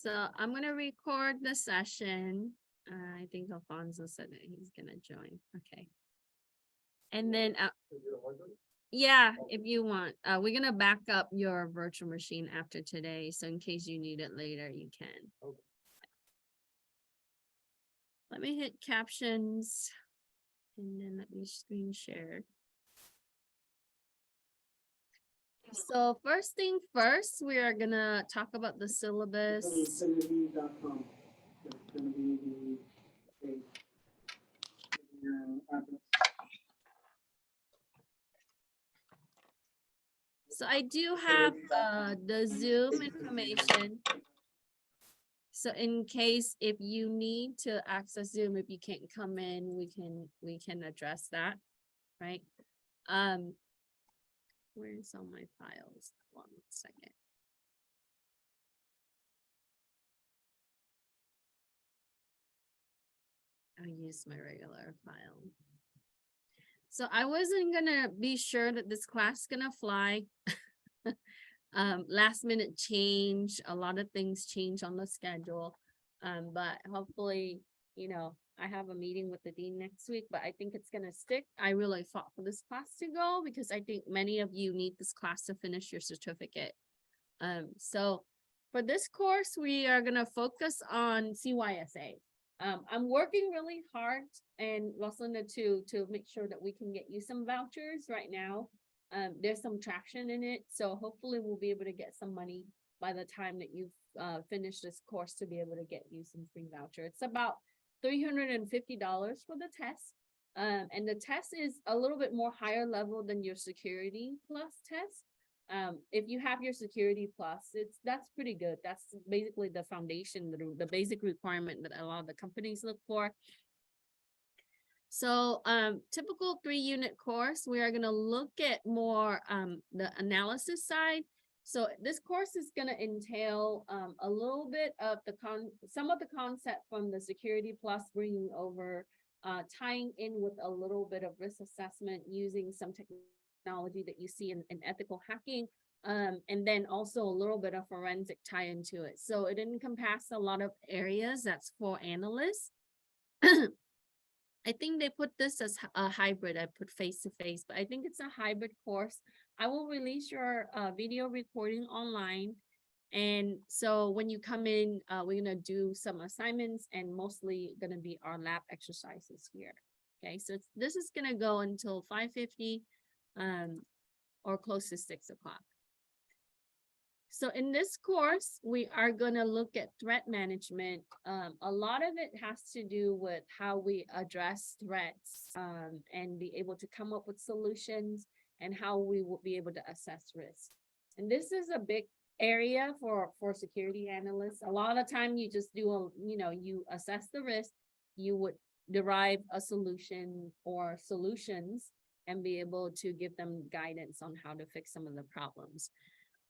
So I'm gonna record the session. I think Alfonso said that he's gonna join. Okay. And then, yeah, if you want, we're gonna back up your virtual machine after today. So in case you need it later, you can. Okay. Let me hit captions and then let me screen share. So first thing first, we are gonna talk about the syllabus. Confidentiality.com. It's going to be the page. Your address. So I do have the Zoom information. So in case if you need to access Zoom, if you can't come in, we can address that, right? Where's all my files? 1 second. I'll use my regular file. So I wasn't gonna be sure that this class is gonna fly. Last minute change, a lot of things change on the schedule. But hopefully, I have a meeting with the dean next week, but I think it's gonna stick. I really fought for this class to go because I think many of you need this class to finish your certificate. So for this course, we are gonna focus on CYSA. I'm working really hard and Roslinda to make sure that we can get you some vouchers right now. There's some traction in it, so hopefully we'll be able to get some money by the time that you've finished this course to be able to get you some free voucher. It's about $350 for the test. And the test is a little bit more higher level than your Security Plus test. If you have your Security Plus, that's pretty good. That's basically the foundation, the basic requirement that a lot of the companies look for. So typical 3-unit course, we are going to look at more the analysis side. So this course is going to entail a little bit of some of the concept from the Security Plus, bringing over, tying in with a little bit of risk assessment using some technology that you see in ethical hacking, and then also a little bit of forensic tie into it. So it encompasses a lot of areas that's for analysts. I think they put this as a hybrid. I put face-to-face, but I think it's a hybrid course. I will release your video recording online. And so when you come in, we're gonna do some assignments and mostly gonna be our lab exercises here. Okay, so this is gonna go until 5:50 or close to 6 o'clock. So in this course, we are going to look at threat management. A lot of it has to do with how we address threats and be able to come up with solutions and how we will be able to assess risk. And this is a big area for security analysts. A lot of the time you just do, you assess the risk, you would derive a solution or solutions and be able to give them guidance on how to fix some of the problems.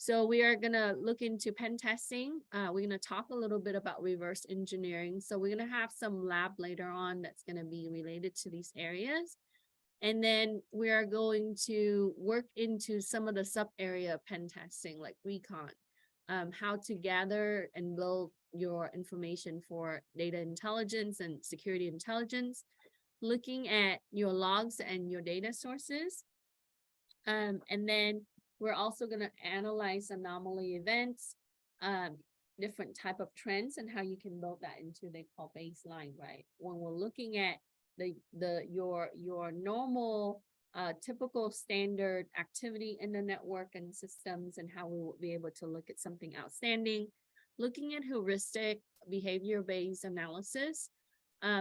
So we are going to look into pen testing. We're going to talk a little bit about reverse engineering. So we're going to have some lab later on that's going to be related to these areas. And then we are going to work into some of the sub area of pen testing, like recon, how to gather and build your information for data intelligence and security intelligence, looking at your logs and your data sources. And then we're also going to analyze anomaly events, different type of trends, and how you can build that into they call baseline, right? When we're looking at your normal typical standard activity in the network and systems, and how we will be able to look at something outstanding, looking at heuristic behavior-based analysis.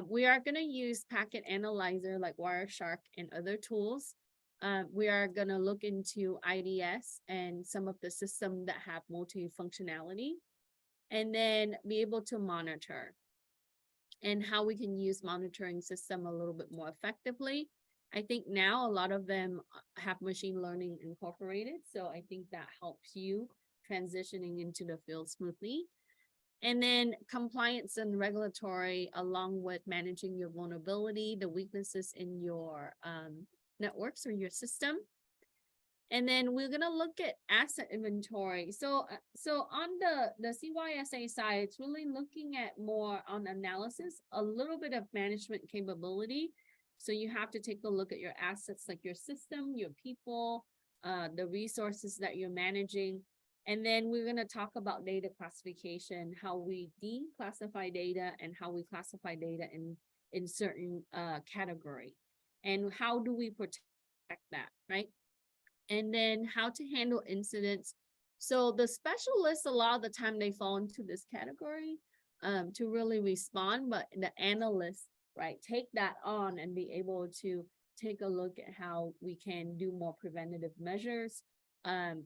We are going to use packet analyzer like Wireshark and other tools. We are going to look into IDS and some of the systems that have multi-functionality, and then be able to monitor and how we can use monitoring system a little bit more effectively. I think now a lot of them have machine learning incorporated, so I think that helps you transitioning into the field smoothly. And then compliance and regulatory, along with managing your vulnerability, the weaknesses in your networks or your system. And then we're gonna look at asset inventory. So on the CYSA side, it's really looking at more on analysis, a little bit of management capability. So you have to take a look at your assets, like your system, your people, the resources that you're managing. And then we're gonna talk about data classification, how we declassify data and how we classify data in certain category. And how do we protect that, right? And then how to handle incidents. So the specialists, a lot of the time they fall into this category to really respond, but the analysts, right, take that on and be able to take a look at how we can do more preventative measures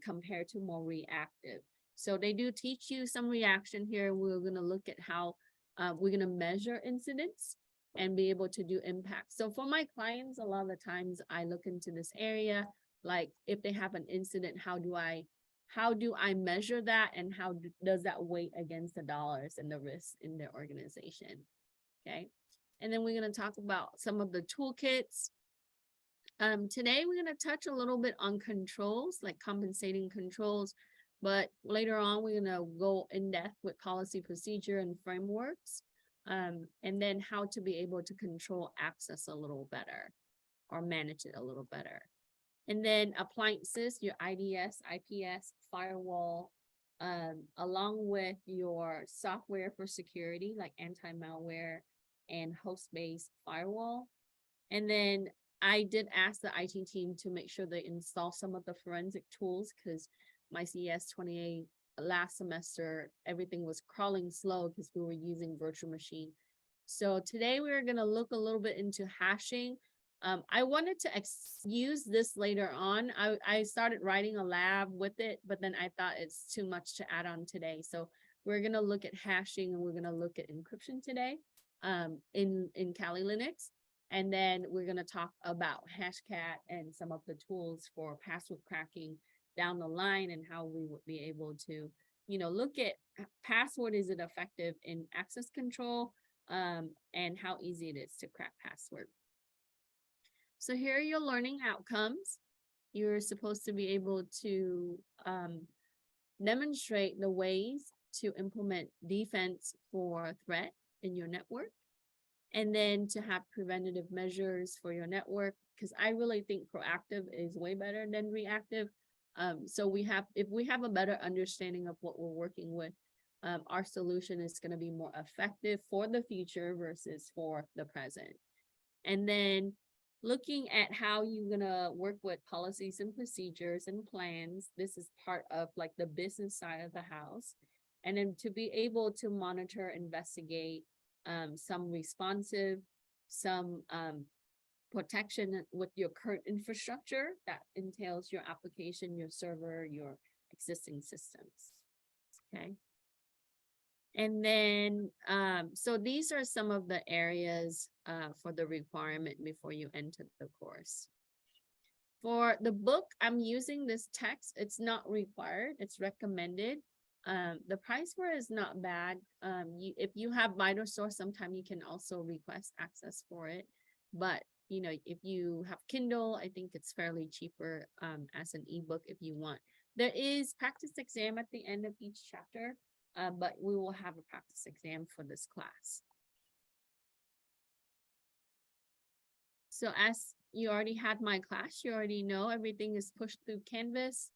compared to more reactive. So they do teach you some reaction here. We're going to look at how we're going to measure incidents and be able to do impact. So for my clients, a lot of the times I look into this area. Like if they have an incident, how do I measure that, and how does that weigh against the dollars and the risks in their organization? Okay. And then we're going to talk about some of the toolkits. Today we're going to touch a little bit on controls, like compensating controls, but later on we're going to go in depth with policy, procedure, and frameworks, and then how to be able to control access a little better or manage it a little better. And then appliances, your IDS, IPS, firewall, along with your software for security, like anti-malware and host-based firewall. And then I did ask the IT team to make sure they install some of the forensic tools, because my CIS41A last semester, everything was crawling slow because we were using virtual machine. So today we're going to look a little bit into hashing. I wanted to use this later on. I started writing a lab with it, but then I thought it's too much to add on today. So we're going to look at hashing, and we're going to look at encryption today in Kali Linux. And then we're going to talk about Hashcat and some of the tools for password cracking down the line, and how we would be able to, look at password. Is it effective in access control, and how easy it is to crack password. So here are your learning outcomes. You're supposed to be able to demonstrate the ways to implement defense for threat in your network, and then to have preventative measures for your network, because I really think proactive is way better than reactive. So if we have a better understanding of what we're working with, our solution is going to be more effective for the future versus for the present. And then looking at how you're going to work with policies and procedures and plans. This is part of like the business side of the house. And then to be able to monitor, investigate, some responsive, some protection with your current infrastructure that entails your application, your server, your existing systems. Okay. And then, so these are some of the areas for the requirement before you enter the course. For the book, I'm using this text. It's not required, it's recommended. The price for it is not bad. If you have VitalSource, sometime you can also request access for it. But if you have Kindle, I think it's fairly cheaper as an ebook if you want. There is practice exam at the end of each chapter, but we will have a practice exam for this class. So as you already had my class, you already know everything is pushed through Canvas.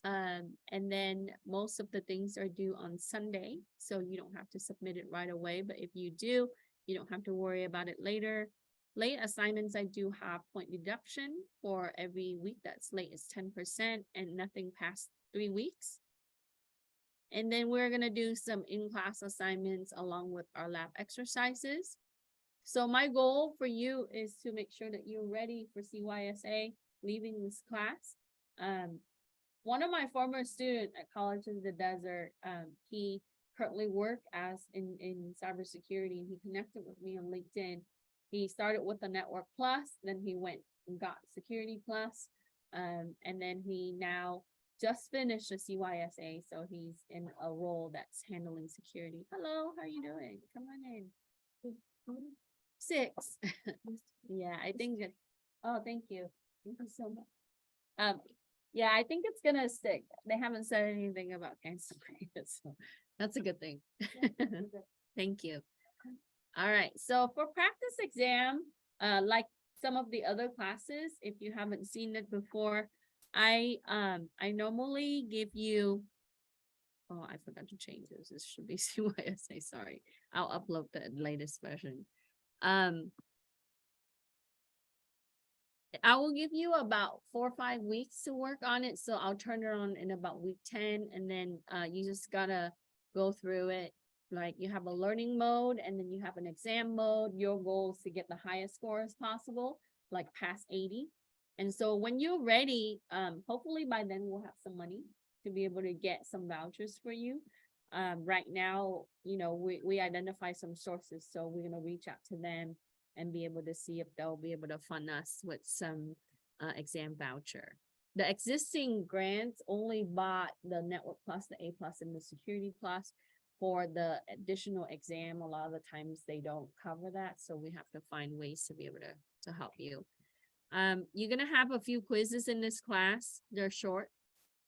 And then most of the things are due on Sunday, so you don't have to submit it right away. But if you do, you don't have to worry about it later. Late assignments, I do have point deduction for every week that's late is 10%, and nothing past 3 weeks. And then we're going to do some in-class assignments along with our lab exercises. So my goal for you is to make sure that you're ready for CYSA leaving this class. One of my former students at College of the Desert, he currently works in cybersecurity, and he connected with me on LinkedIn. He started with the Network Plus, then he went and got Security Plus, and then he now just finished a CYSA, so he's in a role that's handling security. Hello, how are you doing? Come on in. 6. Yeah, I think that. Oh, thank you. Thank you so much. Yeah, I think it's gonna stick. They haven't said anything about canceling it, so that's a good thing. Thank you. All right, so for practice exam, like some of the other classes, if you haven't seen it before, I normally give you. Oh, I forgot to change this. This should be CYSA, sorry. I'll upload the latest version. I will give you about 4 or 5 weeks to work on it. So I'll turn it on in about week 10, and then you just gotta go through it. Like you have a learning mode and then you have an exam mode. Your goal is to get the highest score as possible, like past 80. And so when you're ready, hopefully by then we'll have some money to be able to get some vouchers for you. Right now, we identify some sources, so we're gonna reach out to them and be able to see if they'll be able to fund us with some exam voucher. The existing grants only bought the Network Plus, the A Plus, and the Security Plus. For the additional exam, a lot of the times they don't cover that, so we have to find ways to be able to help you. You're gonna have a few quizzes in this class. They're short,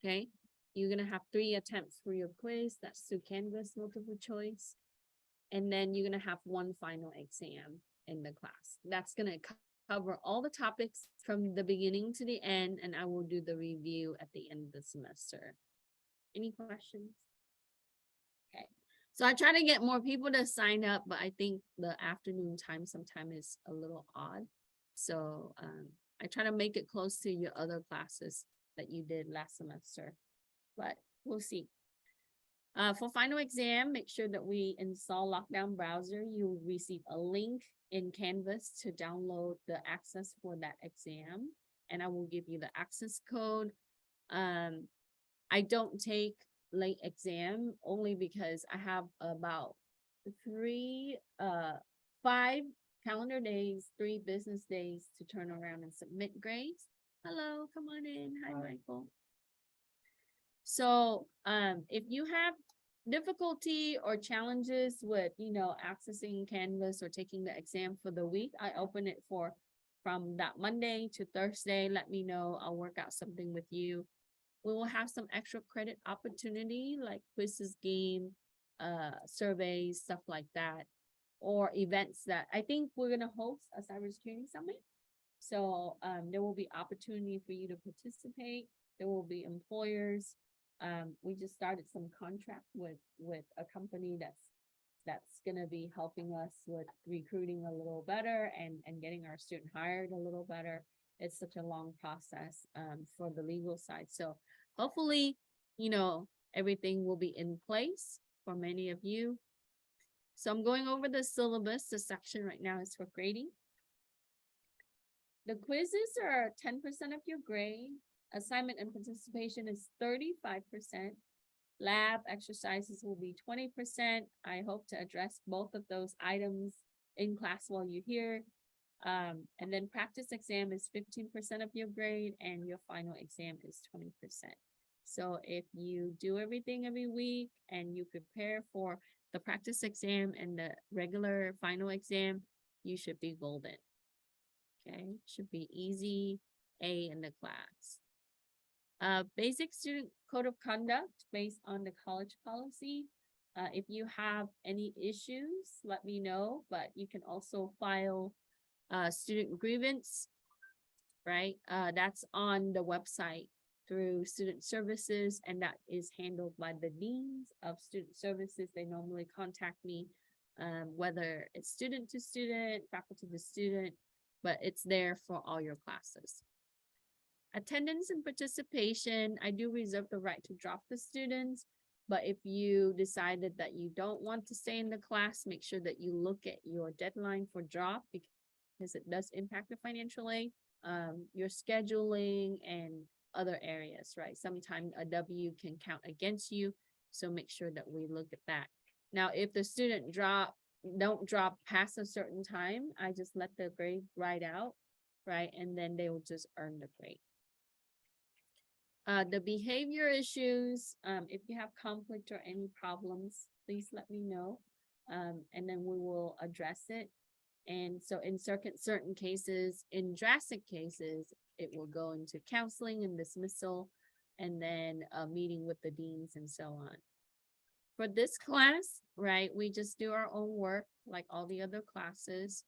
okay? You're gonna have 3 attempts for your quiz. That's through Canvas multiple choice. And then you're gonna have 1 final exam in the class. That's gonna cover all the topics from the beginning to the end, and I will do the review at the end of the semester. Any questions? Okay, so I try to get more people to sign up, but I think the afternoon time sometime is a little odd. So I try to make it close to your other classes that you did last semester, but we'll see. For final exam, make sure that we install Lockdown Browser. You'll receive a link in Canvas to download the access for that exam, and I will give you the access code. I don't take late exam only because I have about 5 calendar days, 3 business days to turn around and submit grades. Hello, come on in. Hi, Michael. So if you have difficulty or challenges with, accessing Canvas or taking the exam for the week, I open it from that Monday to Thursday. Let me know. I'll work out something with you. We will have some extra credit opportunity like quizzes, game, surveys, stuff like that, or events that I think we're going to host a cybersecurity summit. So there will be opportunity for you to participate. There will be employers. We just started some contract with a company that's going to be helping us with recruiting a little better and getting our student hired a little better. It's such a long process for the legal side. So hopefully, everything will be in place for many of you. So I'm going over the syllabus. The section right now is for grading. The quizzes are 10% of your grade. Assignment and participation is 35%. Lab exercises will be 20%. I hope to address both of those items in class while you're here. And then practice exam is 15% of your grade, and your final exam is 20%. So if you do everything every week and you prepare for the practice exam and the regular final exam, you should be golden. Okay, should be easy A in the class. Basic student code of conduct based on the college policy. If you have any issues, let me know, but you can also file student grievance, right? That's on the website through student services, and that is handled by the deans of student services. They normally contact me, whether it's student to student, faculty to student, but it's there for all your classes. Attendance and participation, I do reserve the right to drop the students, but if you decided that you don't want to stay in the class, make sure that you look at your deadline for drop, because it does impact the financial aid, your scheduling and other areas, right? Sometimes a W can count against you, so make sure that we look at that. Now, if the student don't drop past a certain time, I just let the grade write out, right? And then they will just earn the grade. The behavior issues, if you have conflict or any problems, please let me know, and then we will address it. And so in certain cases, in drastic cases, it will go into counseling and dismissal. and then a meeting with the deans and so on. For this class, right, we just do our own work like all the other classes.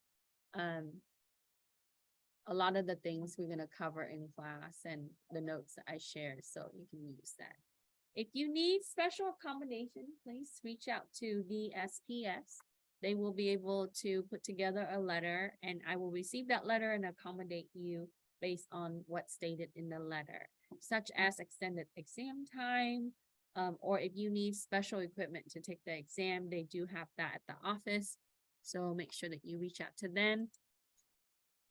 A lot of the things we're gonna cover in class and the notes that I share, so you can use that. If you need special accommodation, please reach out to the SPS. They will be able to put together a letter, and I will receive that letter and accommodate you based on what's stated in the letter, such as extended exam time, or if you need special equipment to take the exam, they do have that at the office. So make sure that you reach out to them.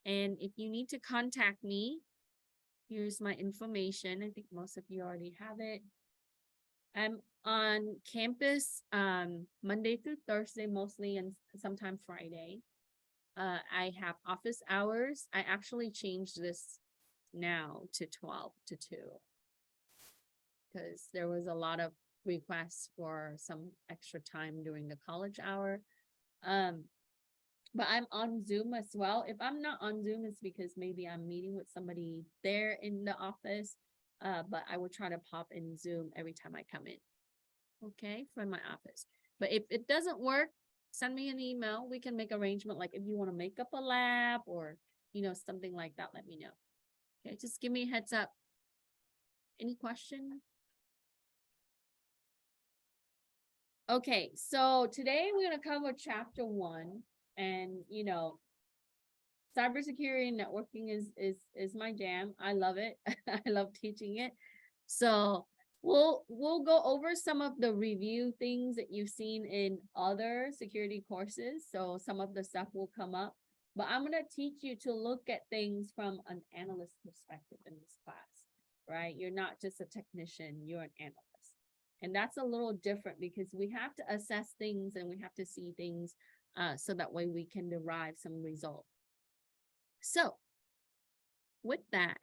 And if you need to contact me, here's my information. I think most of you already have it. I'm on campus Monday through Thursday mostly, and sometimes Friday. I have office hours. I actually changed this now to 12 to 2 because there was a lot of requests for some extra time during the college hour. But I'm on Zoom as well. If I'm not on Zoom, it's because maybe I'm meeting with somebody there in the office. But I will try to pop in Zoom every time I come in. Okay, from my office. But if it doesn't work, send me an email. We can make arrangement. Like if you want to make up a lab or, something like that, let me know. Okay, just give me a heads up. Any question? Okay, so today we're going to cover chapter 1. And, cybersecurity and networking is my jam. I love it. I love teaching it. So we'll go over some of the review things that you've seen in other security courses. So some of the stuff will come up, but I'm going to teach you to look at things from an analyst perspective in this class, right? You're not just a technician, you're an analyst. And that's a little different because we have to assess things and we have to see things so that way we can derive some result. So with that,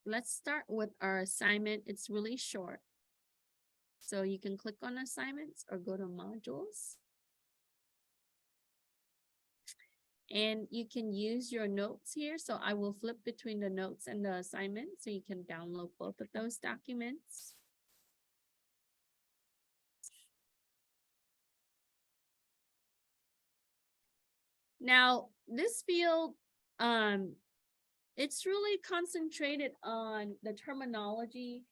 let's start with our assignment. It's really short. So you can click on assignments or go to modules. And you can use your notes here. So I will flip between the notes and the assignment so you can download both of those documents. Now, this field, it's really concentrated on the terminology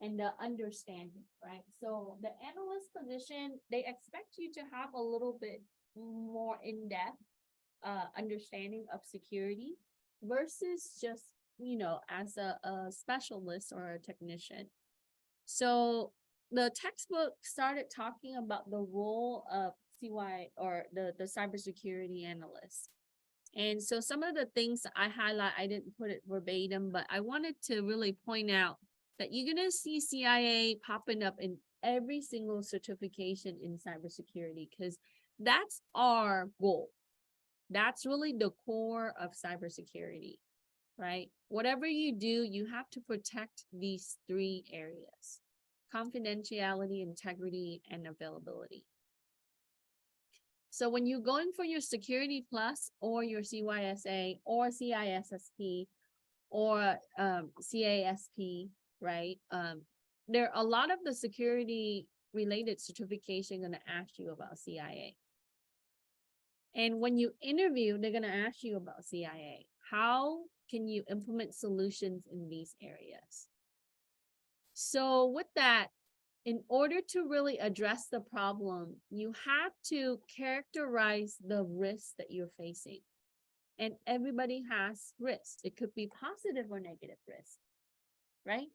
and the understanding, right? So the analyst position, they expect you to have a little bit more in-depth understanding of security versus just, as a specialist or a technician. So the textbook started talking about the role of CY or the cybersecurity analyst. And so some of the things that I highlight, I didn't put it verbatim, but I wanted to really point out that you're going to see CIA popping up in every single certification in cybersecurity because that's our goal. That's really the core of cybersecurity, right? Whatever you do, you have to protect these 3 areas: confidentiality, integrity, and availability. So when you're going for your Security Plus or your CYSA or CISSP or CASP, right? There are a lot of the security related certification going to ask you about CIA. And when you interview, they're going to ask you about CIA. How can you implement solutions in these areas? So with that, in order to really address the problem, you have to characterize the risks that you're facing. And everybody has risks. It could be positive or negative risk, right?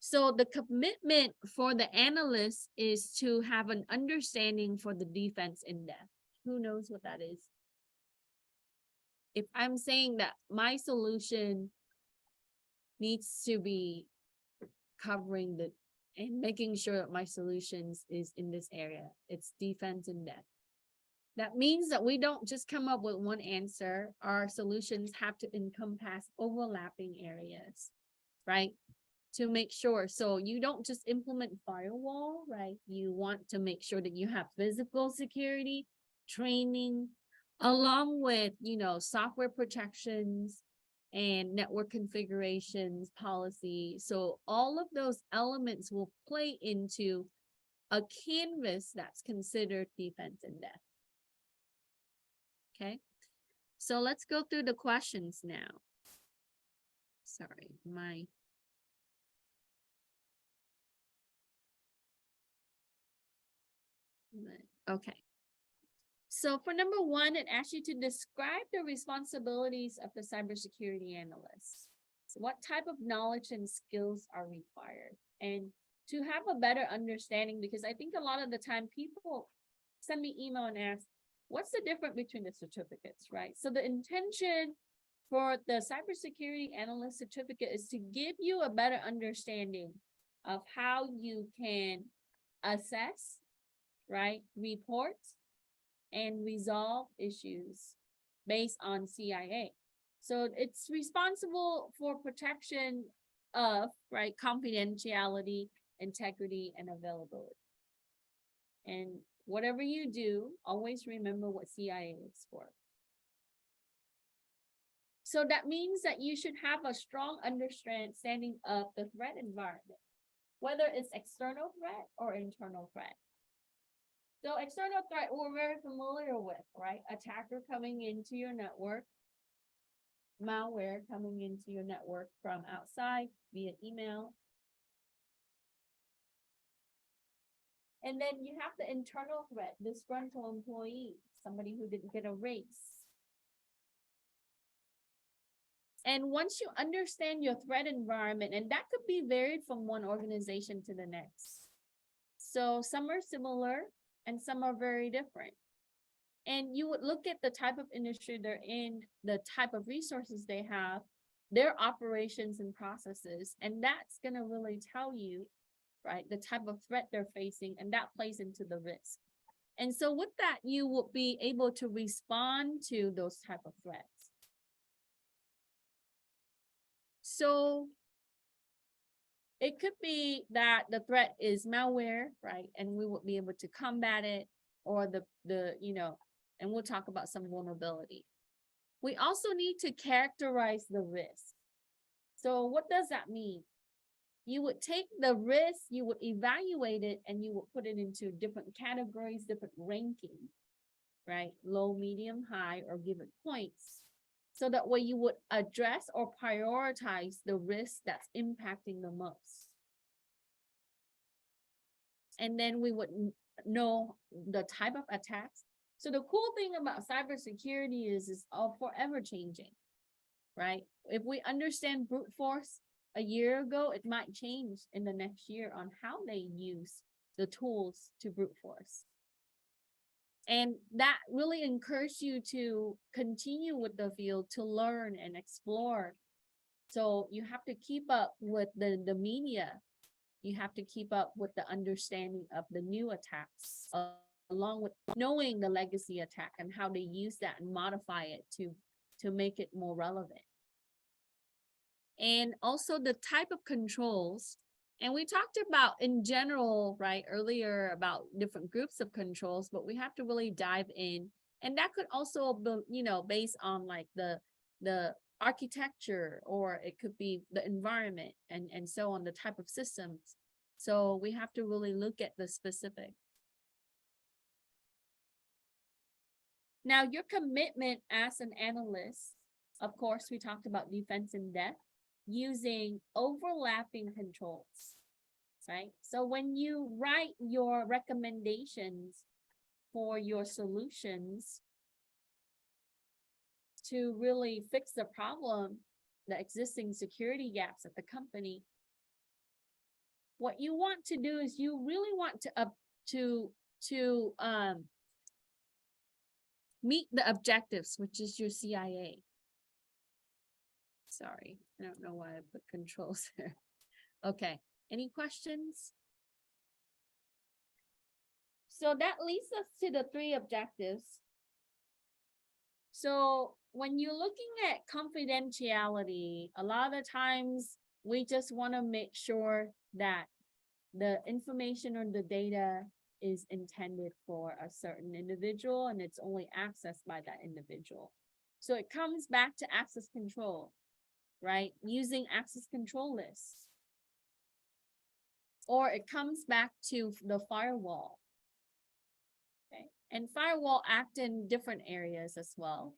So the commitment for the analyst is to have an understanding for the defense in depth. Who knows what that is? If I'm saying that my solution needs to be covering and making sure that my solutions is in this area, it's defense in depth. That means that we don't just come up with one answer. Our solutions have to encompass overlapping areas, right? To make sure. So you don't just implement firewall, right? You want to make sure that you have physical security, training, along with, software protections and network configurations, policy. So all of those elements will play into a canvas that's considered defense in depth. Okay, so let's go through the questions now. Sorry, okay. So for number one, it asks you to describe the responsibilities of the cybersecurity analyst. So what type of knowledge and skills are required? And to have a better understanding, because I think a lot of the time people send me email and ask, what's the difference between the certificates, right? So the intention for the cybersecurity analyst certificate is to give you a better understanding of how you can assess, right, report, and resolve issues based on CIA. So it's responsible for protection of, right, confidentiality, integrity, and availability. And whatever you do, always remember what CIA is for. So that means that you should have a strong understanding of the threat environment, whether it's external threat or internal threat. So external threat we're very familiar with, right? Attacker coming into your network, malware coming into your network from outside via email. And then you have the internal threat, disgruntled employee, somebody who didn't get a raise. And once you understand your threat environment, and that could be varied from one organization to the next. So some are similar and some are very different. And you would look at the type of industry they're in, the type of resources they have, their operations and processes, and that's going to really tell you, right, the type of threat they're facing, and that plays into the risk. And so with that, you will be able to respond to those type of threats. So it could be that the threat is malware, right? And we will be able to combat it, or and we'll talk about some vulnerability. We also need to characterize the risk. So what does that mean? You would take the risk, you would evaluate it, and you would put it into different categories, different ranking, right? Low, medium, high, or give it points. So that way you would address or prioritize the risk that's impacting the most. And then we would know the type of attacks. So the cool thing about cybersecurity is it's all forever changing, right? If we understand brute force a year ago, it might change in the next year on how they use the tools to brute force. And that really encourages you to continue with the field, to learn and explore. So you have to keep up with the media. You have to keep up with the understanding of the new attacks, along with knowing the legacy attack and how they use that and modify it to make it more relevant. And also the type of controls. And we talked about in general, right, earlier about different groups of controls, but we have to really dive in. And that could also be, based on like the architecture, or it could be the environment and so on, the type of systems. So we have to really look at the specific. Now, your commitment as an analyst, of course, we talked about defense in depth, using overlapping controls, right? So when you write your recommendations for your solutions to really fix the problem, the existing security gaps at the company, what you want to do is you really want to meet the objectives, which is your CIA. Sorry, I don't know why I put controls there. Okay, any questions? So that leads us to the 3 objectives. So when you're looking at confidentiality, a lot of times we just want to make sure that the information or the data is intended for a certain individual and it's only accessed by that individual. So it comes back to access control. right? Using access control lists. Or it comes back to the firewall. Okay, and firewall act in different areas as well.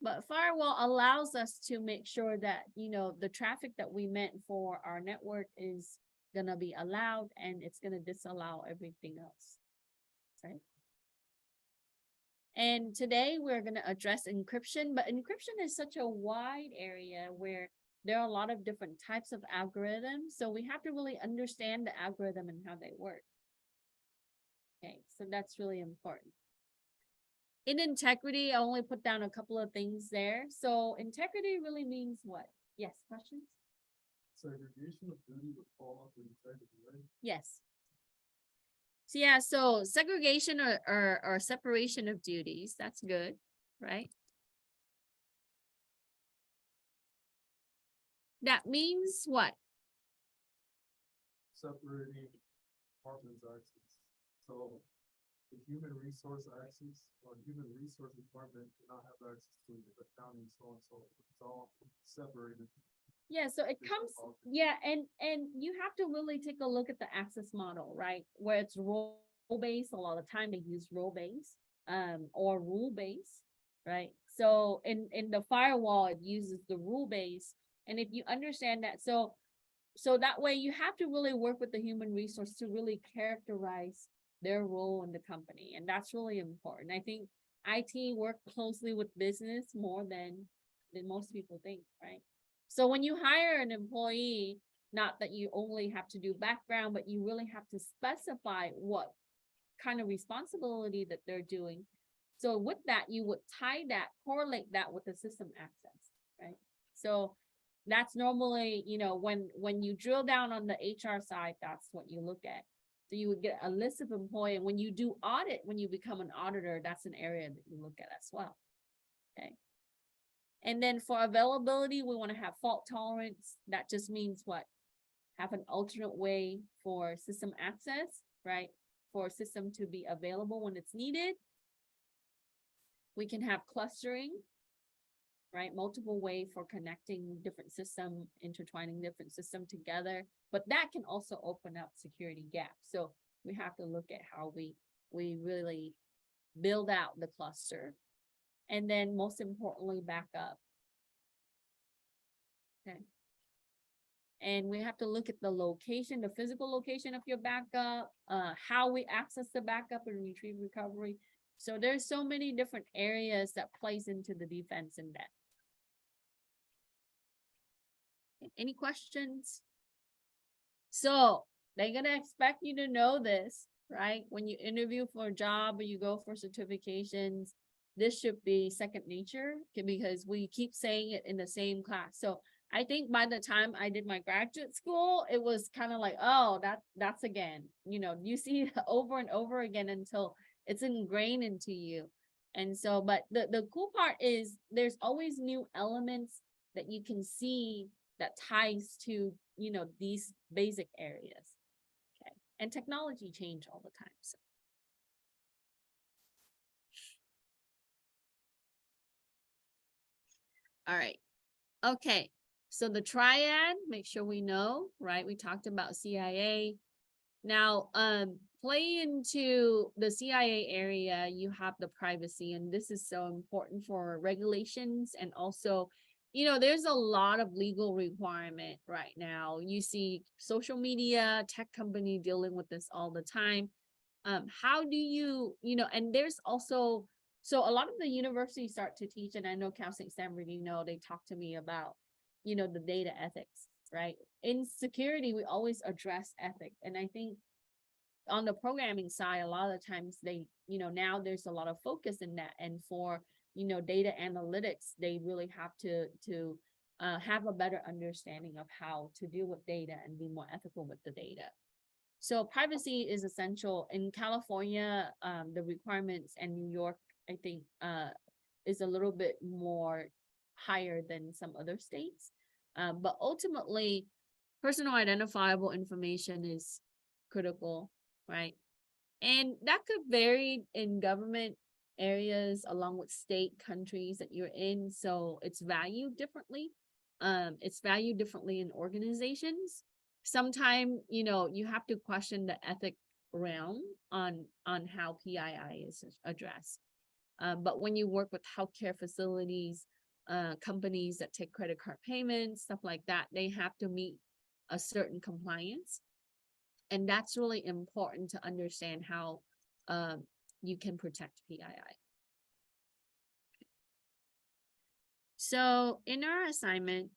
But firewall allows us to make sure that, the traffic that we meant for our network is gonna be allowed and it's gonna disallow everything else, right? And today we're gonna address encryption, but encryption is such a wide area where there are a lot of different types of algorithms. So we have to really understand the algorithm and how they work. Okay, so that's really important. In integrity, I only put down a couple of things there. So integrity really means what? Yes, questions? Segregation of duty would fall under integrity, right? Yes. So yeah, so segregation or separation of duties, that's good, right? That means what? Separating departments access. So the human resource access or human resource department cannot have access to the accounting, so and so. It's all separated. Yeah, so it comes, yeah, and you have to really take a look at the access model, right? Where it's role-based, a lot of time they use role-based, or rule-based, right? So in the firewall, it uses the rule-based, and if you understand that, so that way you have to really work with the human resource to really characterize their role in the company, and that's really important. I think IT work closely with business more than most people think, right? So when you hire an employee, not that you only have to do background, but you really have to specify what kind of responsibility that they're doing. So with that, you would correlate that with the system access, right? So that's normally, when you drill down on the HR side, that's what you look at. So you would get a list of employees, and when you do audit, when you become an auditor, that's an area that you look at as well, okay? And then for availability, we want to have fault tolerance. That just means what? Have an alternate way for system access, right? For a system to be available when it's needed. We can have clustering, right? Multiple way for connecting different system, intertwining different system together, but that can also open up security gaps. So we have to look at how we really build out the cluster. And then most importantly, backup. Okay. And we have to look at the location, the physical location of your backup, how we access the backup and retrieve recovery. So there's so many different areas that plays into the defense in that. Any questions? So they're gonna expect you to know this, right? When you interview for a job or you go for certifications, this should be second nature, okay, because we keep saying it in the same class. So I think by the time I did my graduate school, it was kind of like, oh, that's again, you see it over and over again until it's ingrained into you. And so, but the cool part is there's always new elements that you can see that ties to, these basic areas. Okay. And technology change all the time. So. All right. Okay. So the triad, make sure we know, right? We talked about CIA. Now, play into the CIA area, you have the privacy, and this is so important for regulations. And also, there's a lot of legal requirement right now. You see social media, tech company dealing with this all the time. How do you, and there's also, so a lot of the universities start to teach, and I know Cal State Stanford, they talk to me about, the data ethics, right? In security, we always address ethics. And I think on the programming side, a lot of the times they, now there's a lot of focus in that. And for, data analytics, they really have to have a better understanding of how to deal with data and be more ethical with the data. So privacy is essential. In California, the requirements, and New York, I think, is a little bit more higher than some other states. But ultimately, personal identifiable information is critical, right? And that could vary in government areas along with state countries that you're in. So it's valued differently. it's valued differently in organizations. Sometime, you have to question the ethic realm on how PII is addressed. But when you work with healthcare facilities, companies that take credit card payments, stuff like that, they have to meet a certain compliance. And that's really important to understand how you can protect PII. So in our assignment,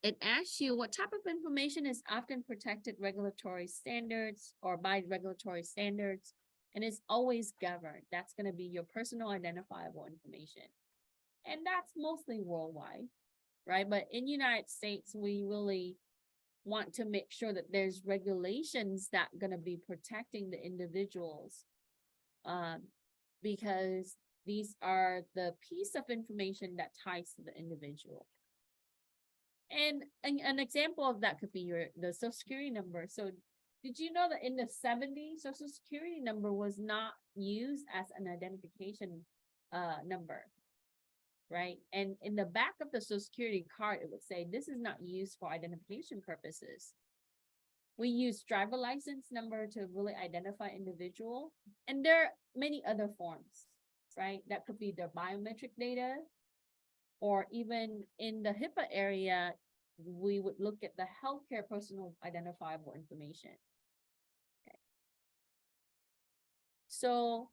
it asks you what type of information is often protected regulatory standards or by regulatory standards and is always governed. That's going to be your personal identifiable information. And that's mostly worldwide, right? But in United States, we really want to make sure that there's regulations that are going to be protecting the individuals, because these are the piece of information that ties to the individual. And an example of that could be the social security number. So did you know that in the 70s, social security number was not used as an identification number, right? And in the back of the social security card, it would say, this is not used for identification purposes. We use driver license number to really identify individual. And there are many other forms, right? That could be their biometric data, or even in the HIPAA area, we would look at the healthcare personal identifiable information. Okay. So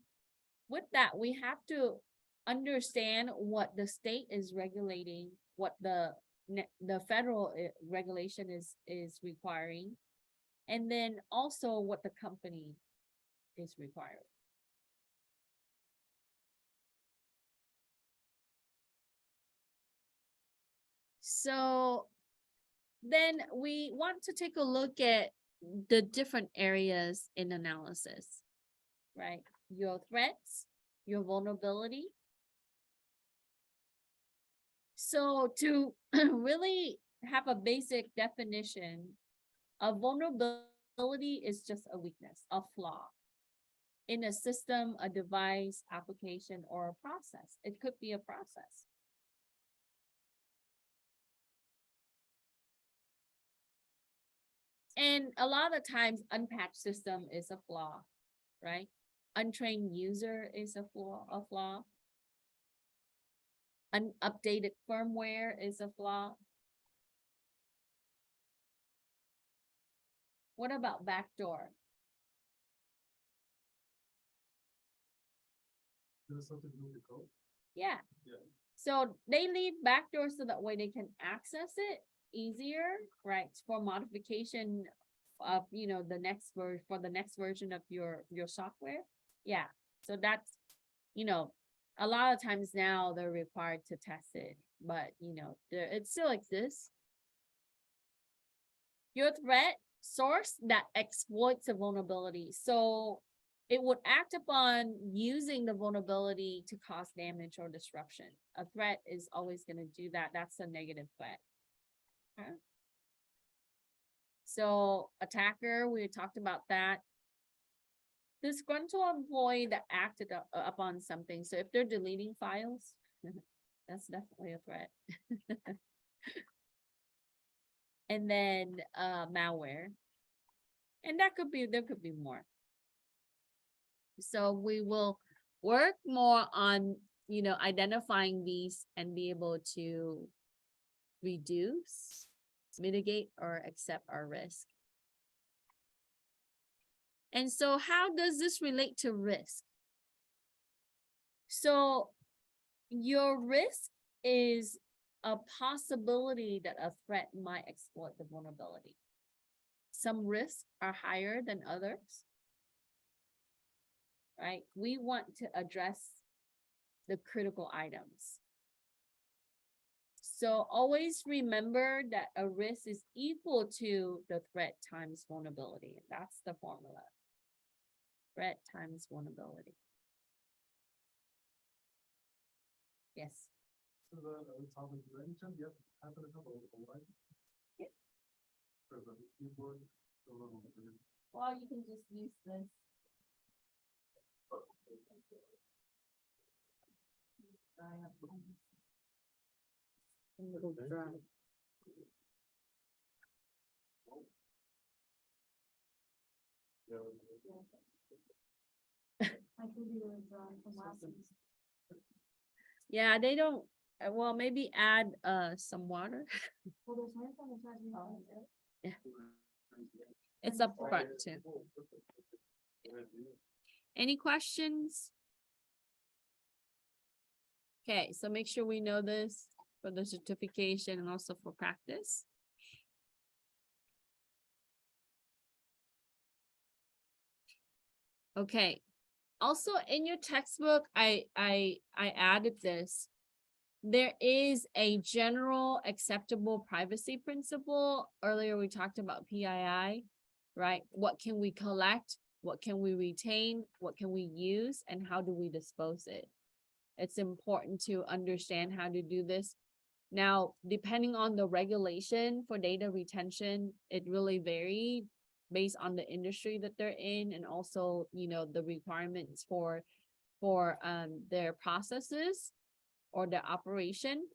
with that, we have to understand what the state is regulating, what the federal regulation is requiring, and then also what the company is requiring. So then we want to take a look at the different areas in analysis, right? Your threats, your vulnerability. So to really have a basic definition, a vulnerability is just a weakness, a flaw in a system, a device, application, or a process. It could be a process. And a lot of times, unpatched system is a flaw, right? Untrained user is a flaw. Unupdated firmware is a flaw. What about backdoor? There's something to do with the code. Yeah. Yeah. So they leave backdoors so that way they can access it easier, right? For modification of, the next version of your software. Yeah. So that's, a lot of times now they're required to test it, but it still exists. Your threat source that exploits a vulnerability. So it would act upon using the vulnerability to cause damage or disruption. A threat is always going to do that. That's a negative threat. Okay. So attacker, we talked about that. Disgruntled employee that acted upon something. So if they're deleting files, that's definitely a threat. And then malware. And there could be more. So we will work more on, identifying these and be able to reduce, mitigate, or accept our risk. And so how does this relate to risk? So your risk is a possibility that a threat might exploit the vulnerability. Some risks are higher than others, right? We want to address the critical items. So always remember that a risk is equal to the threat times vulnerability. That's the formula. Threat times vulnerability. Yes. So the top of the any chance you have to have a light? Yeah. For the keyboard, Well, you can just use this. Little dry. Yeah, they don't, well, maybe add some water. Yeah. It's up front too. Any questions? Okay, so make sure we know this for the certification and also for practice. Okay, also in your textbook, I added this. There is a general acceptable privacy principle. Earlier, we talked about PII, right? What can we collect? What can we retain? What can we use? And how do we dispose it? It's important to understand how to do this. Now, depending on the regulation for data retention, it really varied based on the industry that they're in and also, you know, the requirements for their processes or the operation.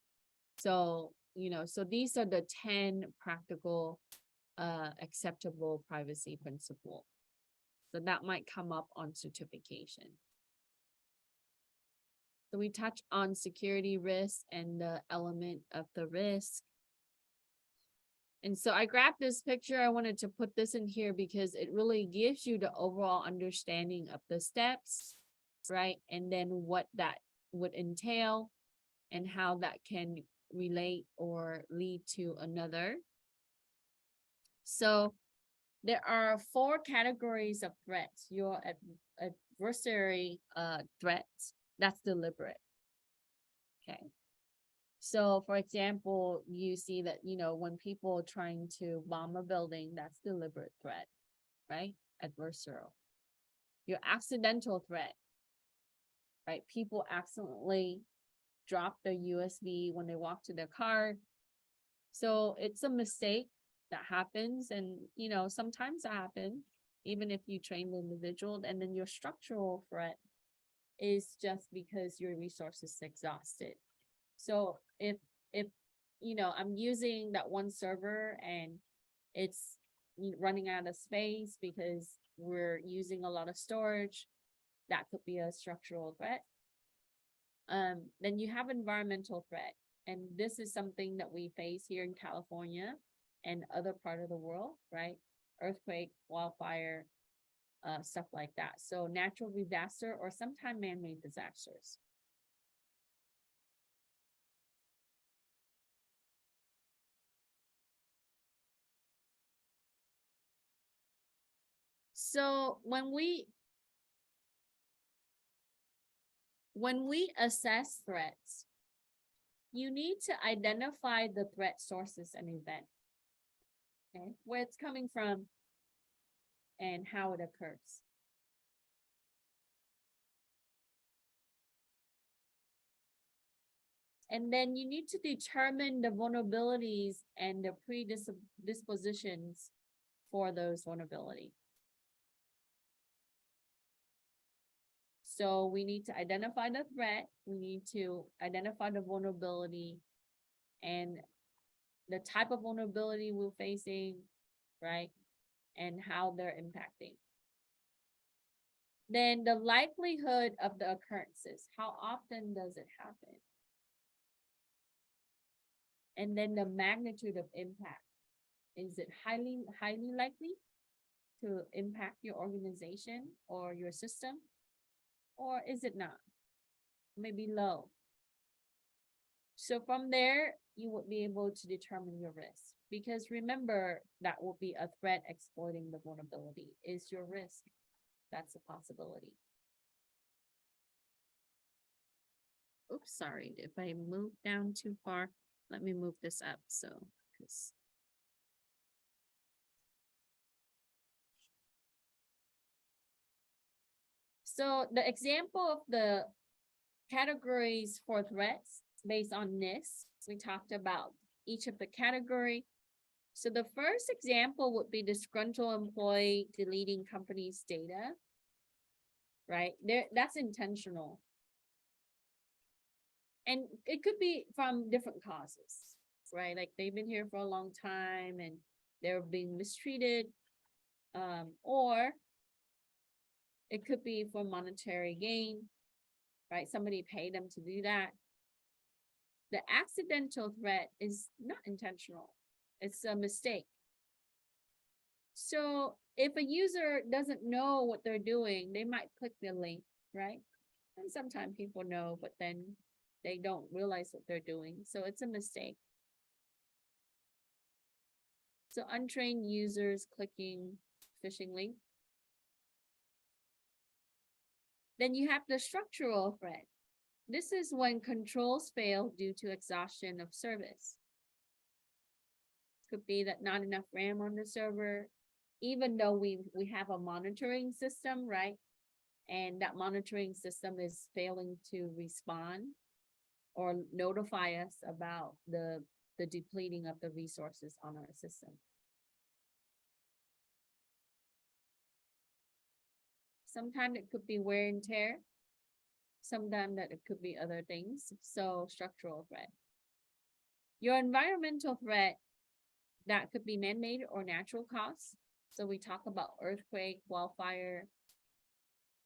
So, you know, so these are the 10 practical acceptable privacy principle. So that might come up on certification. So we touch on security risk and the element of the risk. And so I grabbed this picture. I wanted to put this in here because it really gives you the overall understanding of the steps, right? And then what that would entail and how that can relate or lead to another. So there are 4 categories of threats. Your adversary threats, that's deliberate. Okay. So for example, you see that, you know, when people trying to bomb a building, that's deliberate threat, right? Adversarial. Your accidental threat, right? People accidentally drop their USB when they walk to their car. So it's a mistake that happens. And, you know, sometimes that happens, even if you train the individual. And then your structural threat is just because your resources exhausted. So if, you know, I'm using that one server and it's running out of space because we're using a lot of storage, that could be a structural threat. Then you have environmental threat. And this is something that we face here in California and other part of the world, right? Earthquake, wildfire, stuff like that. So natural disaster or sometimes man-made disasters. So when we assess threats, you need to identify the threat sources and event. Okay, where it's coming from and how it occurs. And then you need to determine the vulnerabilities and the predispositions for those vulnerabilities. So we need to identify the threat, we need to identify the vulnerability and the type of vulnerability we're facing, right? And how they're impacting. Then the likelihood of the occurrences, how often does it happen? And then the magnitude of impact. Is it highly likely to impact your organization or your system? Or is it not? Maybe low. So from there, you would be able to determine your risk. Because remember, that will be a threat exploiting the vulnerability. Is your risk? That's a possibility. Oops, sorry, if I move down too far, let me move this up. So, so the example of the categories for threats based on NIST, we talked about each of the category. So the first example would be disgruntled employee deleting company's data, right? That's intentional. And it could be from different causes, right? Like they've been here for a long time and they're being mistreated. Or it could be for monetary gain, right? Somebody paid them to do that. The accidental threat is not intentional. It's a mistake. So if a user doesn't know what they're doing, they might click the link, right? And sometimes people know, but then they don't realize what they're doing. So it's a mistake. So untrained users clicking phishing link. Then you have the structural threat. This is when controls fail due to exhaustion of service. Could be that not enough RAM on the server, even though we have a monitoring system, right? And that monitoring system is failing to respond or notify us about the depleting of the resources on our system. Sometimes it could be wear and tear. Sometimes that it could be other things. So structural threat. Your environmental threat, that could be man-made or natural cause. So we talk about earthquake, wildfire.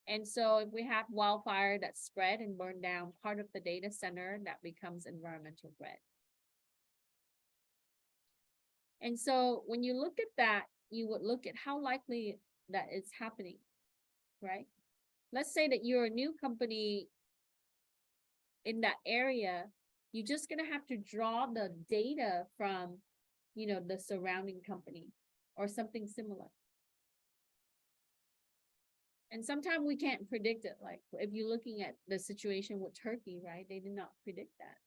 And so if we have wildfire that spread and burned down part of the data center, that becomes environmental threat. And so when you look at that, you would look at how likely that is happening, right? Let's say that you're a new company in that area, you're just gonna have to draw the data from, you know, the surrounding company or something similar. And sometimes we can't predict it. Like if you're looking at the situation with Turkey, right? They did not predict that.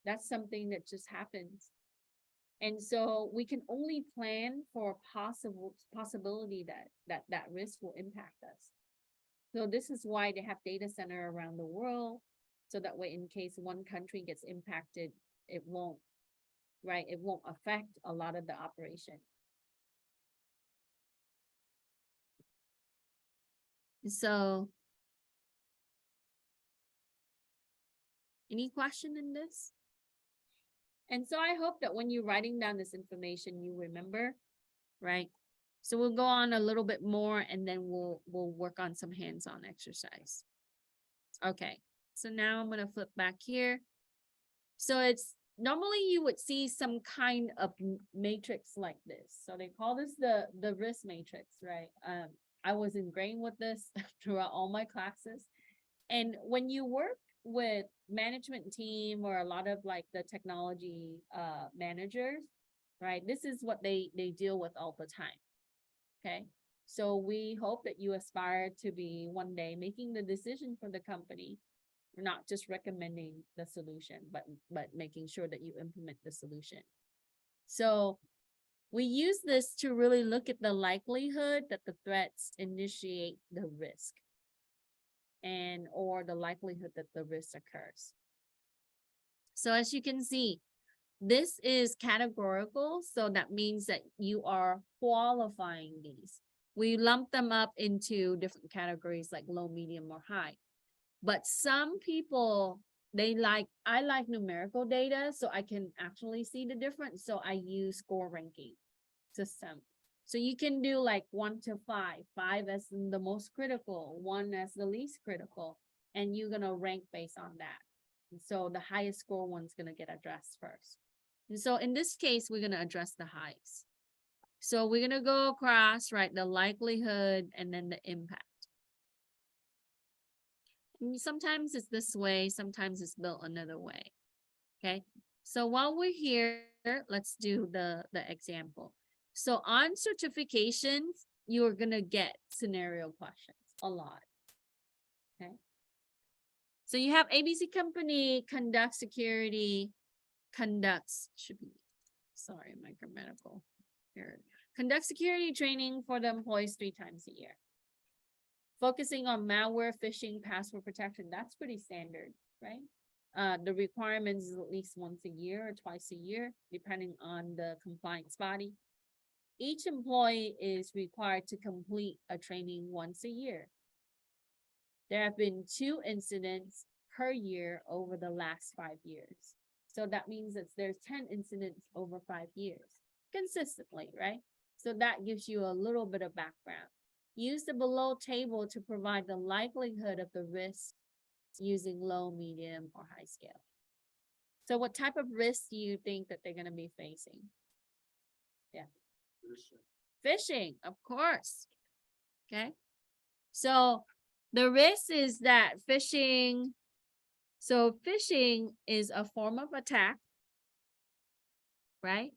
That's something that just happens. And so we can only plan for possibility that risk will impact us. So this is why they have data center around the world. So that way, in case one country gets impacted, it won't, right? It won't affect a lot of the operation. So, any question in this? And so I hope that when you're writing down this information, you remember, right? So we'll go on a little bit more and then we'll work on some hands-on exercise. Okay, so now I'm gonna flip back here. So it's normally you would see some kind of matrix like this. So they call this the risk matrix, right? I was ingrained with this throughout all my classes. And when you work with management team or a lot of like the technology managers, right? This is what they deal with all the time. Okay. So we hope that you aspire to be one day making the decision for the company, not just recommending the solution, but making sure that you implement the solution. So we use this to really look at the likelihood that the threats initiate the risk and or the likelihood that the risk occurs. So as you can see, this is categorical. So that means that you are qualifying these. We lump them up into different categories like low, medium, or high. But some people, I like numerical data, so I can actually see the difference. So I use score ranking system. So you can do like 1 to 5, 5 as the most critical, 1 as the least critical, and you're gonna rank based on that. And so the highest score one's gonna get addressed first. And so in this case, we're gonna address the highs. So we're gonna go across, right, the likelihood and then the impact. And sometimes it's this way, sometimes it's built another way. Okay, so while we're here, let's do the example. So on certifications, you're gonna get scenario questions a lot. Okay. So you have ABC company conducts security, should be, sorry, my grammatical here. Conduct security training for the employees 3 times a year. Focusing on malware, phishing, password protection, that's pretty standard, right? The requirements is at least once a year or twice a year, depending on the compliance body. Each employee is required to complete a training once a year. There have been 2 incidents per year over the last 5 years. So that means that there's 10 incidents over 5 years consistently, right? So that gives you a little bit of background. Use the below table to provide the likelihood of the risk using low, medium, or high scale. So what type of risk do you think that they're gonna be facing? Phishing, of course. Okay. So the risk is that phishing is a form of attack, right?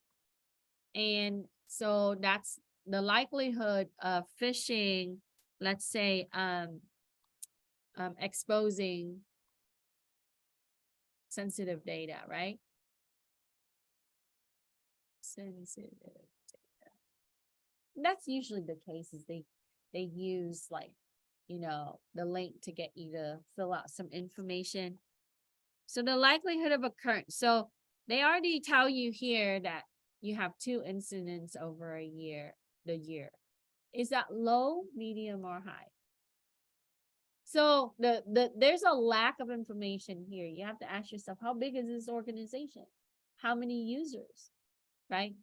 And so that's the likelihood of phishing, let's say, exposing sensitive data, right? Sensitive data. That's usually the case, is they use, like, you know, the link to get you to fill out some information. So the likelihood of occurrence. So they already tell you here that you have 2 incidents over the year. Is that low, medium, or high? So there's a lack of information here. You have to ask yourself, how big is this organization? How many users, right?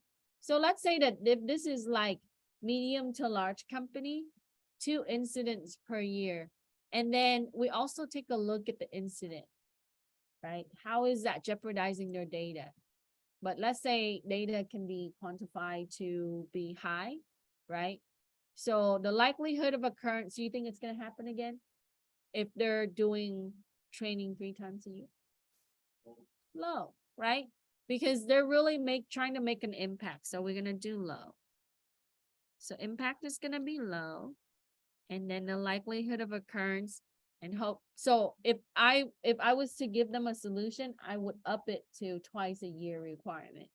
So let's say that if this is like medium to large company, 2 incidents per year. And then we also take a look at the incident, right? How is that jeopardizing their data? But let's say data can be quantified to be high, right? So the likelihood of occurrence, do you think it's going to happen again if they're doing training 3 times a year? Low, right? Because they're really trying to make an impact. So we're going to do low. So impact is going to be low. And then the likelihood of occurrence and hope. So if I was to give them a solution, I would up it to twice a year requirement,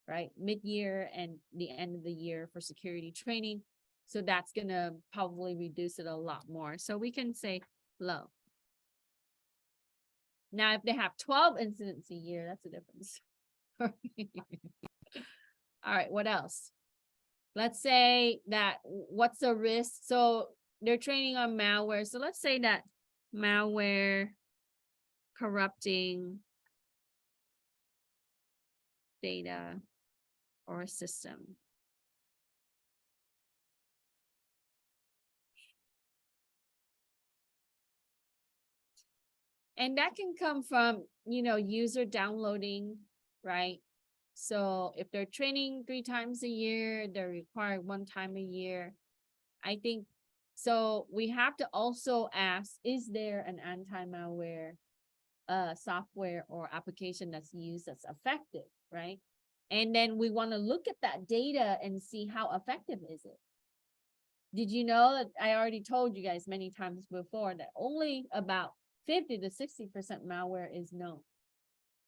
right? Mid-year and the end of the year for security training. So that's gonna probably reduce it a lot more. So we can say low. Now, if they have 12 incidents a year, that's a difference. All right, what else? Let's say that what's the risk? So they're training on malware. So let's say that malware corrupting data or a system. And that can come from, you know, user downloading, right? So if they're training 3 times a year, they're required 1 time a year. I think, so we have to also ask, is there an anti-malware software or application that's used that's effective, right? And then we want to look at that data and see how effective is it. Did you know that I already told you guys many times before that only about 50 to 60% malware is known,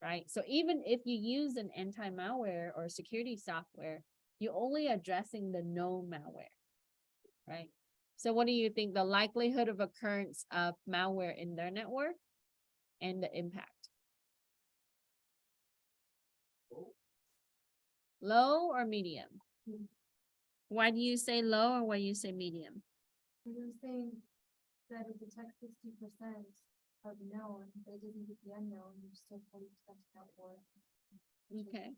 right? So even if you use an anti-malware or security software, you're only addressing the known malware, right? So what do you think the likelihood of occurrence of malware in their network and the impact? Low or medium? Why do you say low or why do you say medium? You're saying that it detects 60% of known, but it doesn't get the unknown, you're still 40% not for it. Okay.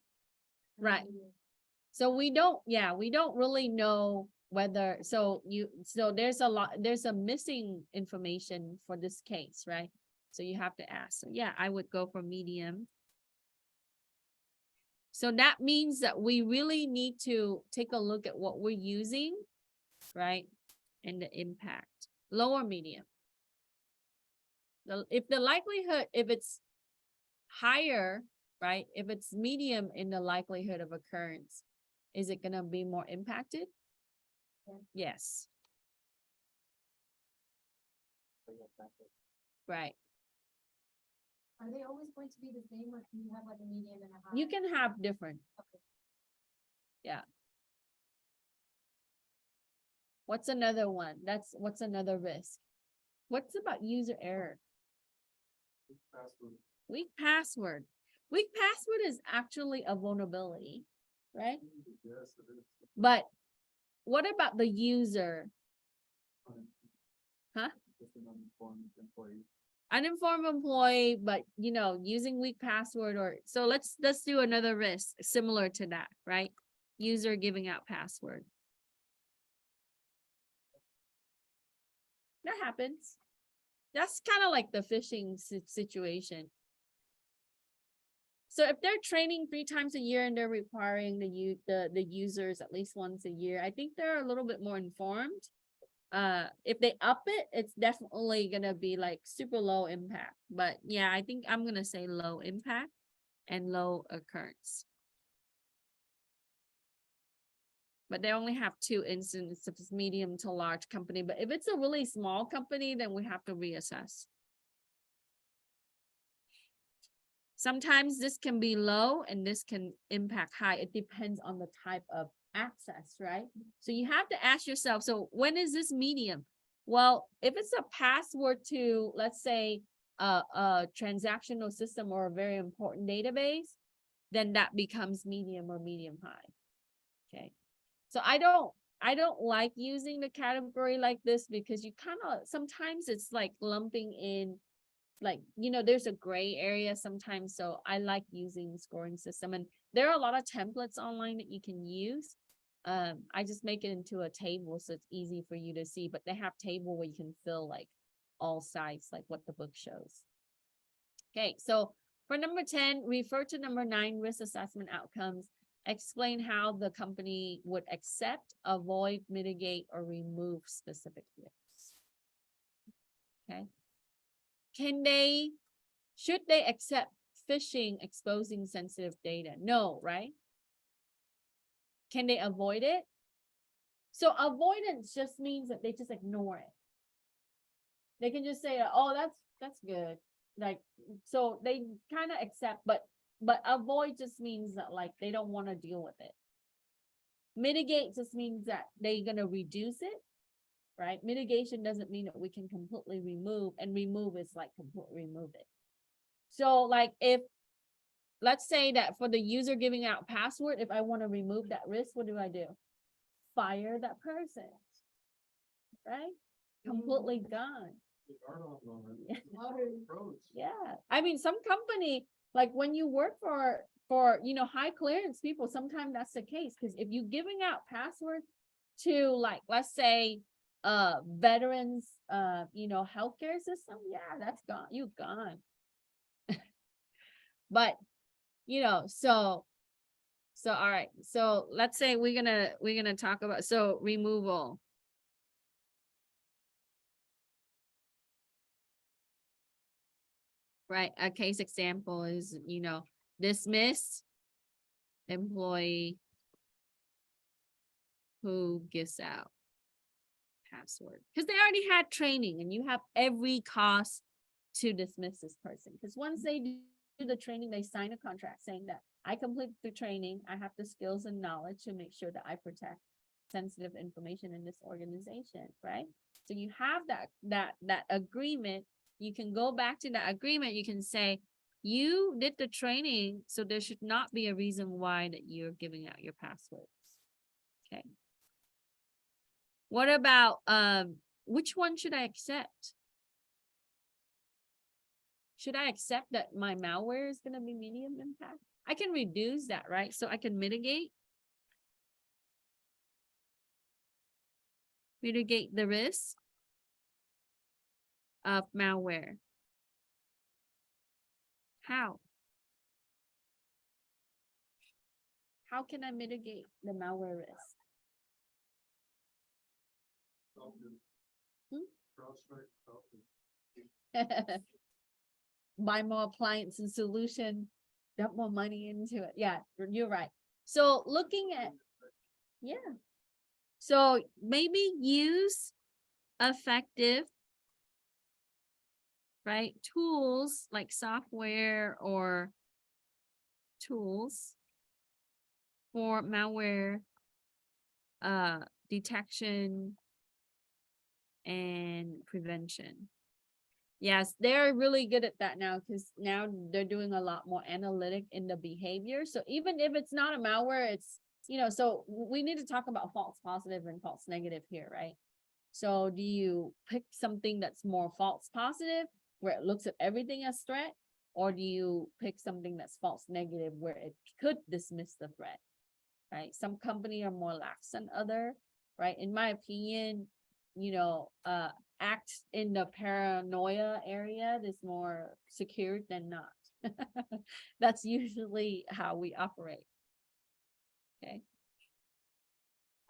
Right. So we don't really know whether, so there's a missing information for this case, right? So you have to ask. So yeah, I would go for medium. So that means that we really need to take a look at what we're using, right? And the impact. Low or medium? If the likelihood, if it's higher, right? If it's medium in the likelihood of occurrence, is it gonna be more impacted? Yes. Right. Are they always going to be the same, or can you have like a medium and a high? You can have different. Okay. Yeah. What's another one? What's another risk? What's about user error? Password. Weak password. Weak password is actually a vulnerability, right? Yes, it is. But what about the user? Huh? Just an uninformed employee. uninformed employee, but you know, using weak password or, so let's do another risk similar to that, right? User giving out password. That happens. That's kind of like the phishing situation. So if they're training 3 times a year and they're requiring the users at least once a year, I think they're a little bit more informed. If they up it, it's definitely gonna be like super low impact. But yeah, I think I'm gonna say low impact and low occurrence. But they only have 2 instances if it's medium to large company. But if it's a really small company, then we have to reassess. Sometimes this can be low and this can impact high. It depends on the type of access, right? So you have to ask yourself, so when is this medium? Well, if it's a password to, let's say, a transactional system or a very important database, then that becomes medium or medium high. Okay. So I don't like using the category like this because you kind of, sometimes it's like lumping in, like, you know, there's a gray area sometimes. So I like using scoring system, and there are a lot of templates online that you can use. I just make it into a table so it's easy for you to see, but they have table where you can fill like all sites, like what the book shows. Okay, so for number 10, refer to number 9, risk assessment outcomes. Explain how the company would accept, avoid, mitigate, or remove specific risks. Okay. Should they accept phishing exposing sensitive data? No, right? Can they avoid it? So avoidance just means that they just ignore it. They can just say, oh, that's good. Like, so they kind of accept, but avoid just means that like they don't want to deal with it. Mitigate just means that they're gonna reduce it. Right? Mitigation doesn't mean that we can completely remove, and remove is like completely remove it. So like if, let's say that for the user giving out password, if I want to remove that risk, what do? Fire that person, right? Completely gone. Yeah. I mean, some company, like when you work for, you know, high clearance people, sometimes that's the case. Because if you giving out passwords to, like, let's say, veterans, you know, healthcare system, yeah, that's gone. You gone. But, you know, so all right. So let's say we're gonna talk about, so removal. Right. A case example is, you know, dismiss employee who gives out password, because they already had training and you have every cost to dismiss this person. Because once they do the training, they sign a contract saying that I completed the training, I have the skills and knowledge to make sure that I protect sensitive information in this organization, right? So you have that agreement. You can go back to that agreement. You can say, you did the training, so there should not be a reason why that you're giving out your passwords. Okay. What about, which one should I accept? Should I accept that my malware is going to be medium impact? I can reduce that, right? So I can mitigate the risk of malware. How? How can I mitigate the malware risk? Buy more appliance and solution, dump more money into it. Yeah, you're right. So looking at, yeah. So maybe use effective, right, tools like software or tools for malware detection and prevention. Yes, they're really good at that now, because now they're doing a lot more analytic in the behavior. So even if it's not a malware, it's, you know, so we need to talk about false positive and false negative here, right? So do you pick something that's more false positive, where it looks at everything as threat? Or do you pick something that's false negative where it could dismiss the threat? Right? Some company are more lax than other, right? In my opinion, act in the paranoia area is more secured than not. That's usually how we operate. Okay.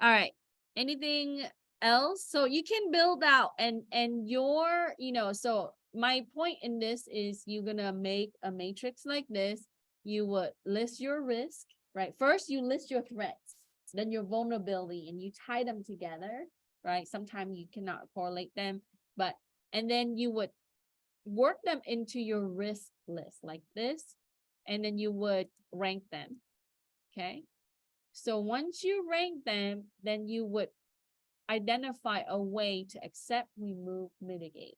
All right. Anything else? So you can build out and your, so my point in this is you're gonna make a matrix like this. You would list your risk, right? First, you list your threats, then your vulnerability, and you tie them together, right? Sometimes you cannot correlate them, and then you would work them into your risk list like this, and then you would rank them, okay? So once you rank them, then you would identify a way to accept, remove, mitigate.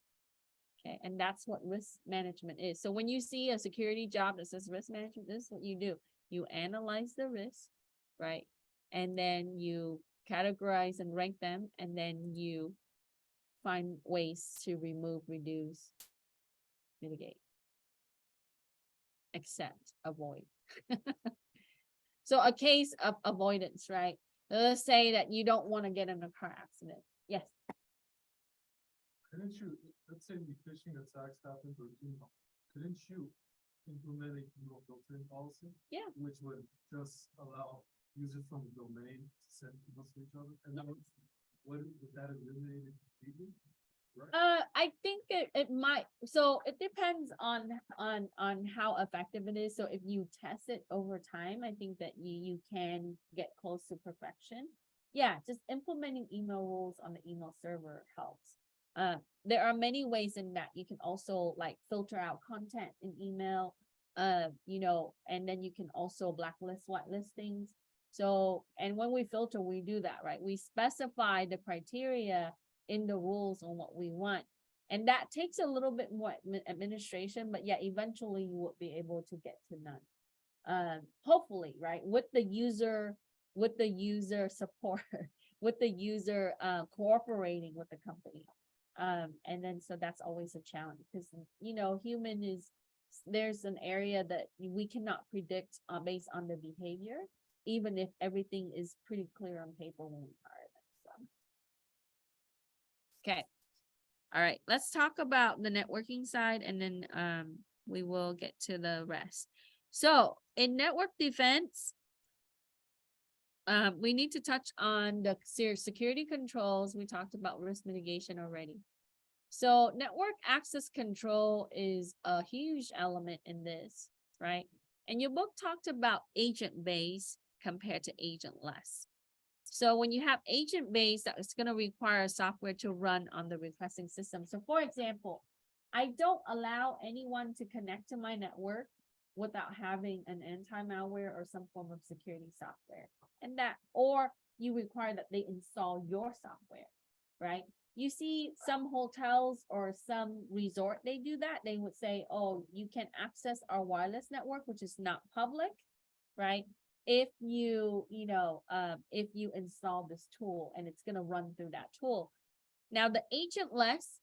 Okay, and that's what risk management is. So when you see a security job that says risk management, this is what you do. You analyze the risk, right? And then you categorize and rank them, and then you find ways to remove, reduce, mitigate, accept, avoid. So a case of avoidance, right? Let's say that you don't want to get in a car accident. Yes. Couldn't you, let's say the phishing attacks happen through email, couldn't you implement a email filtering policy? Yeah. Which would just allow users from the domain to send emails to each other, and that would that eliminate it completely? Right? I think it might, so it depends on how effective it is. So if you test it over time, I think that you can get close to perfection. Yeah, just implementing email rules on the email server helps. There are many ways in that. You can also like filter out content in email, and then you can also blacklist, whitelist things. So, and when we filter, we do that, right? We specify the criteria in the rules on what we want. And that takes a little bit more administration, but yeah, eventually you will be able to get to none. Hopefully, right? With the user support, with the user cooperating with the company. And then so that's always a challenge because there's an area that we cannot predict based on the behavior, even if everything is pretty clear on paper when we hire them. So. Okay. All right, let's talk about the networking side and then we will get to the rest. So in network defense, we need to touch on the security controls. We talked about risk mitigation already. So network access control is a huge element in this, right? And your book talked about agent-based compared to agent-less. So when you have agent-based, it's going to require software to run on the requesting system. So for example, I don't allow anyone to connect to my network without having an anti-malware or some form of security software. Or you require that they install your software, right? You see some hotels or some resort, they do that. They would say, oh, you can access our wireless network, which is not public, right? If you install this tool and it's going to run through that tool. Now the agentless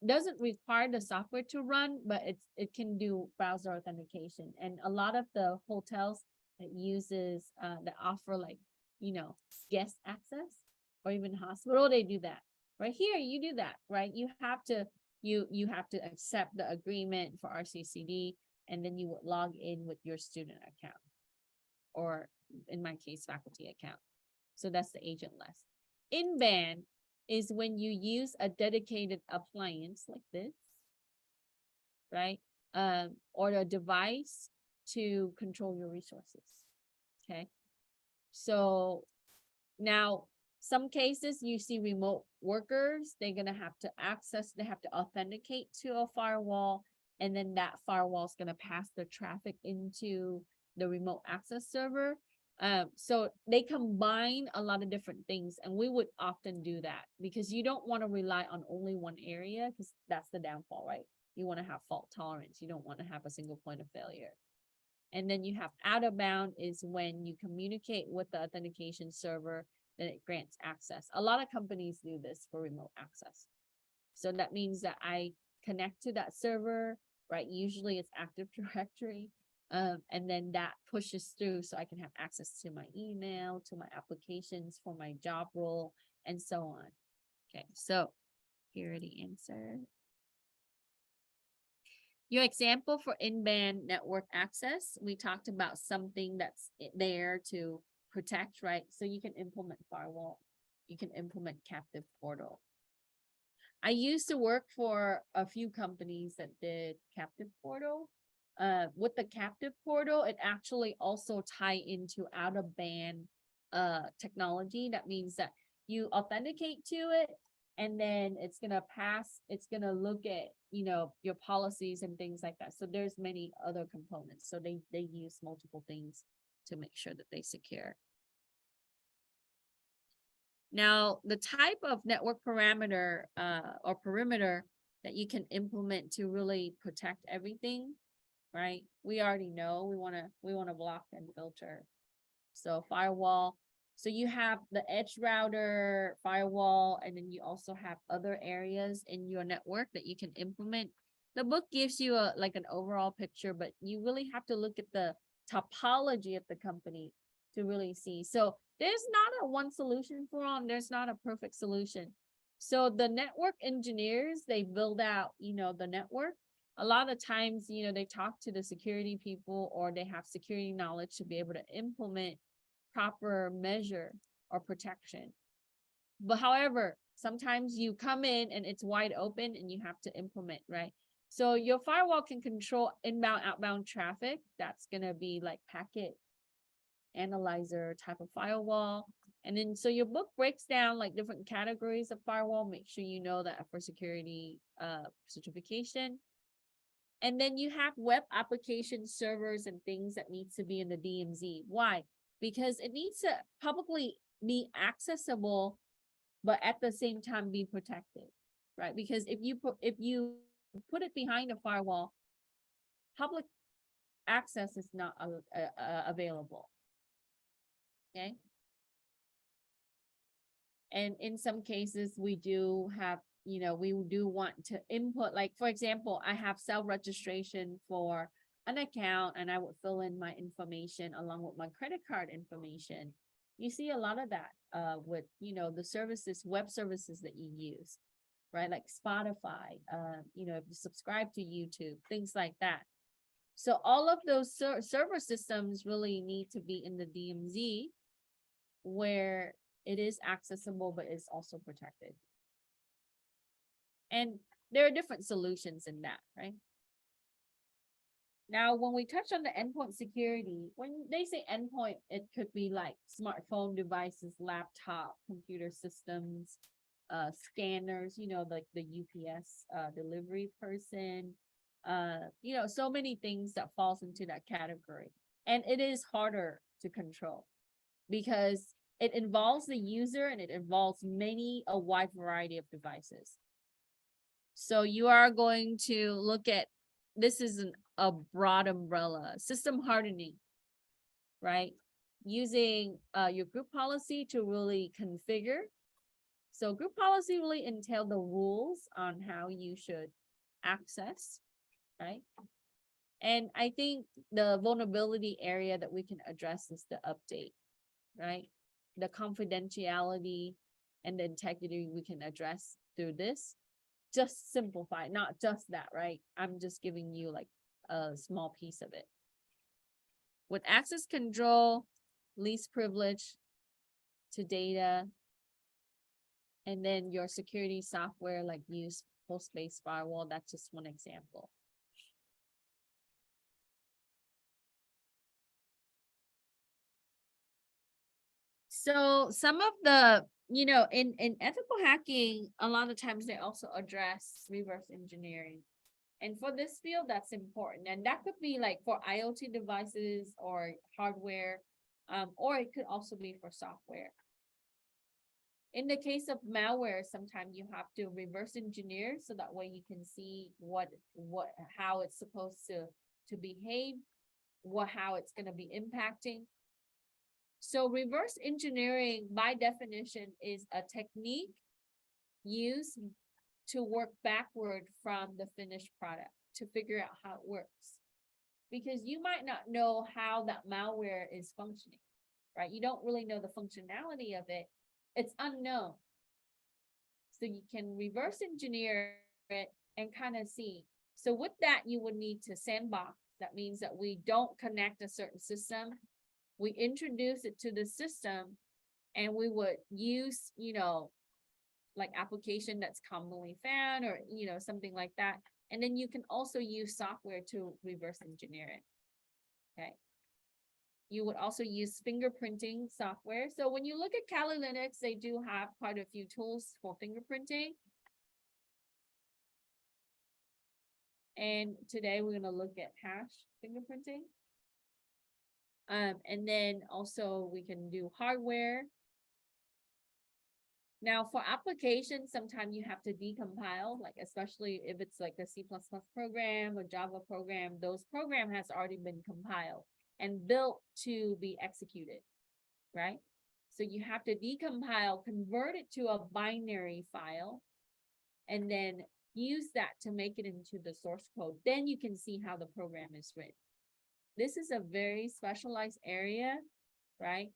doesn't require the software to run, but it can do browser authentication. And a lot of the hotels that uses that offer like, guest access or even hospital, they do that. Right here, you do that, right? You have to accept the agreement for RCCD, and then you would log in with your student account, or in my case, faculty account. So that's the agentless. In-band is when you use a dedicated appliance like this, right? Or a device to control your resources. Okay. So now, some cases you see remote workers, they're going to have to they have to authenticate to a firewall, and then that firewall is going to pass the traffic into the remote access server. So they combine a lot of different things, and we would often do that because you don't want to rely on only one area, because that's the downfall, right? You want to have fault tolerance. You don't want to have a single point of failure. And then you have out of bound is when you communicate with the authentication server, then it grants access. A lot of companies do this for remote access. So that means that I connect to that server, right? Usually it's Active Directory. And then that pushes through so I can have access to my email, to my applications for my job role, and so on. Okay, so here are the answer. Your example for in-band network access, we talked about something that's there to protect, right? So you can implement firewall, you can implement captive portal. I used to work for a few companies that did captive portal. With the captive portal, it actually also tie into out-of-band technology. That means that you authenticate to it, and then it's gonna look at, you know, your policies and things like that. So there's many other components. So they use multiple things to make sure that they secure. Now, the type of network parameter or perimeter that you can implement to really protect everything, right? We already know we want to block and filter. So firewall. So you have the edge router, firewall, and then you also have other areas in your network that you can implement. The book gives you like an overall picture, but you really have to look at the topology of the company to really see. So there's not a one solution for them. There's not a perfect solution. So the network engineers, they build out, you know, the network. A lot of times, you know, they talk to the security people, or they have security knowledge to be able to implement proper measure or protection. But however, sometimes you come in and it's wide open and you have to implement, right? So your firewall can control inbound, outbound traffic. That's gonna be like packet analyzer type of firewall. And then so your book breaks down like different categories of firewall. Make sure you know that for security certification. And then you have web application servers and things that needs to be in the DMZ. Why? Because it needs to publicly be accessible, but at the same time be protected, right? Because if you put it behind a firewall, public access is not available. Okay. And in some cases, we do have, you know, we do want to input, like, for example, I have self-registration for an account and I would fill in my information along with my credit card information. You see a lot of that with, you know, the services, web services that you use, right? Like Spotify, you know, if you subscribe to YouTube, things like that. So all of those server systems really need to be in the DMZ where it is accessible, but it's also protected. And there are different solutions in that, right? Now, when we touch on the endpoint security, when they say endpoint, it could be like smartphone devices, laptop, computer systems, scanners, you know, like the UPS delivery person, you know, so many things that falls into that category. And it is harder to control because it involves the user and it involves a wide variety of devices. So you are going to look at, this is a broad umbrella, system hardening, right? Using your group policy to really configure. So group policy really entail the rules on how you should access, right? And I think the vulnerability area that we can address is the update, right? The confidentiality and the integrity we can address through this. Just simplify, not just that, right? I'm just giving you like a small piece of it. With access control, least privilege to data, and then your security software like use host-based firewall, that's just one example. So some of the, you know, in ethical hacking, a lot of times they also address reverse engineering. And for this field, that's important. And that could be like for IoT devices or hardware, or it could also be for software. In the case of malware, sometimes you have to reverse engineer so that way you can see how it's supposed to behave, how it's going to be impacting. So reverse engineering, by definition, is a technique used to work backward from the finished product to figure out how it works. Because you might not know how that malware is functioning, right? You don't really know the functionality of it. It's unknown. So you can reverse engineer it and kind of see. So with that, you would need to sandbox. That means that we don't connect a certain system. We introduce it to the system and we would use, like application that's commonly found or, something like that. And then you can also use software to reverse engineer it. Okay. You would also use fingerprinting software. So when you look at Kali Linux, they do have quite a few tools for fingerprinting. And today we're going to look at hash fingerprinting. And then also we can do hardware. Now for applications, sometimes you have to decompile, like especially if it's like a C++ program or Java program, those program has already been compiled and built to be executed, right? So you have to decompile, convert it to a binary file, and then use that to make it into the source code. Then you can see how the program is written. This is a very specialized area, right?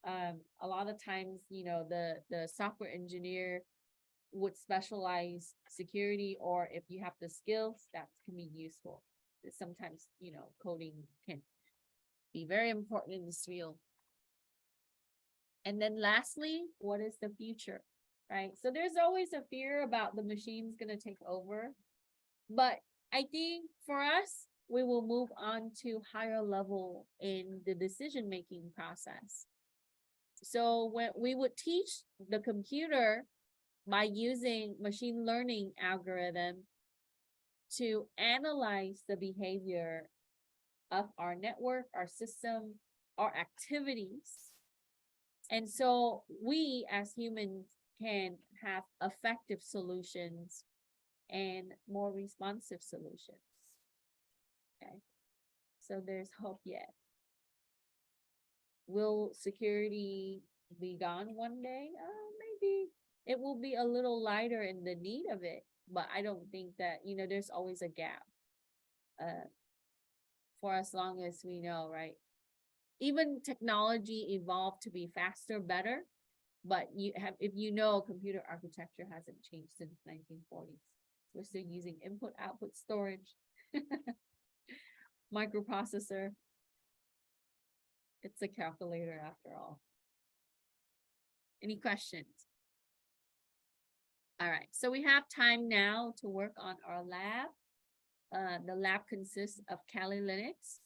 A lot of times, the software engineer would specialize security, or if you have the skills, that can be useful. Sometimes, coding can be very important in this field. And then lastly, what is the future, right? So there's always a fear about the machine's going to take over. But I think for us, we will move on to higher level in the decision-making process. So when we would teach the computer by using machine learning algorithm to analyze the behavior of our network, our system, our activities. And so we as humans can have effective solutions and more responsive solutions. Okay, so there's hope yet. Will security be gone one day? Maybe it will be a little lighter in the need of it, but I don't think that, there's always a gap. For as long as we know, right? Even technology evolved to be faster, better, but if computer architecture hasn't changed since 1940s. We're still using input-output storage, microprocessor. It's a calculator after all. Any questions? All right, so we have time now to work on our lab. The lab consists of Kali Linux.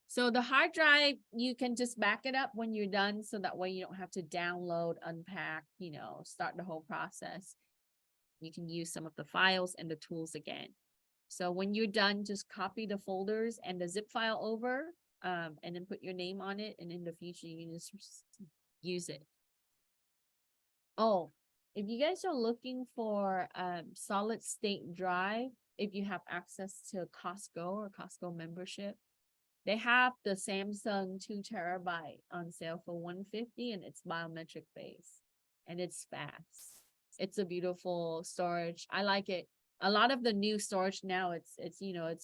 So the hard drive, you can just back it up when you're done, so that way you don't have to download, unpack, start the whole process. You can use some of the files and the tools again. So when you're done, just copy the folders and the zip file over, and then put your name on it, and in the future you can just use it. Oh, if you guys are looking for solid state drive, if you have access to Costco or Costco membership, they have the Samsung 2 terabyte on sale for $150, and it's biometric based and it's fast. It's a beautiful storage. I like it. A lot of the new storage now, it's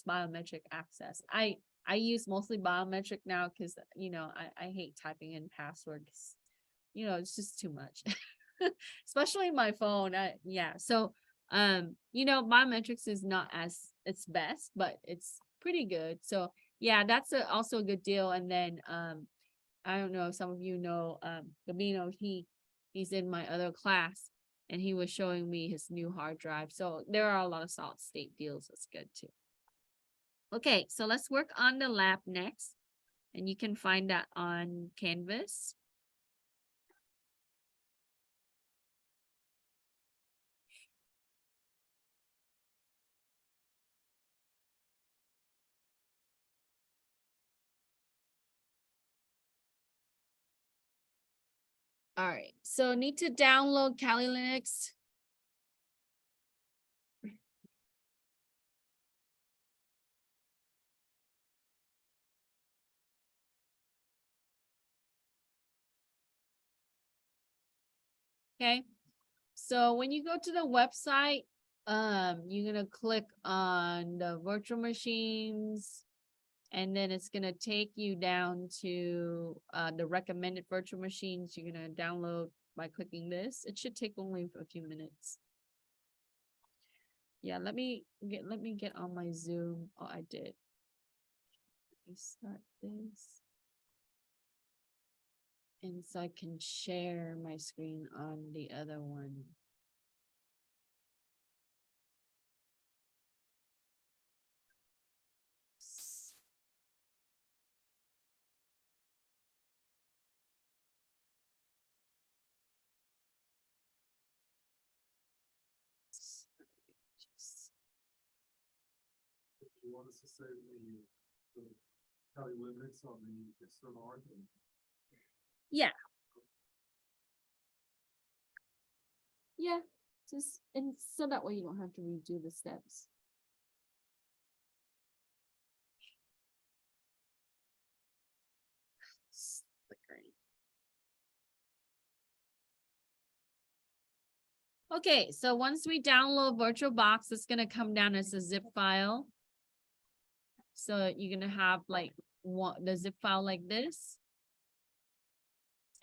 biometric access. I use mostly biometric now because I hate typing in passwords. It's just too much. Especially my phone. So biometrics is not as its best, but it's pretty good. So yeah, that's also a good deal. And then I don't know if some of you know Gabino, he's in my other class, and he was showing me his new hard drive. So there are a lot of solid state deals. That's good too. Okay, so let's work on the lab next, and you can find that on Canvas. All right, so need to download Kali Linux. Okay, So when you go to the website, you're gonna click on the virtual machines. And then it's gonna take you down to the recommended virtual machines you're gonna download by clicking this. It should take only a few minutes. Yeah, let me get on my Zoom. Oh, I did. Let me start this. And so I can share my screen on the other one. You want us to say the Kali Linux on the external hard drive? Yeah. Yeah, just, and so that way you don't have to redo the steps. Flickering. Okay, so once we download VirtualBox, it's gonna come down as a zip file. So you're gonna have like the zip file like this.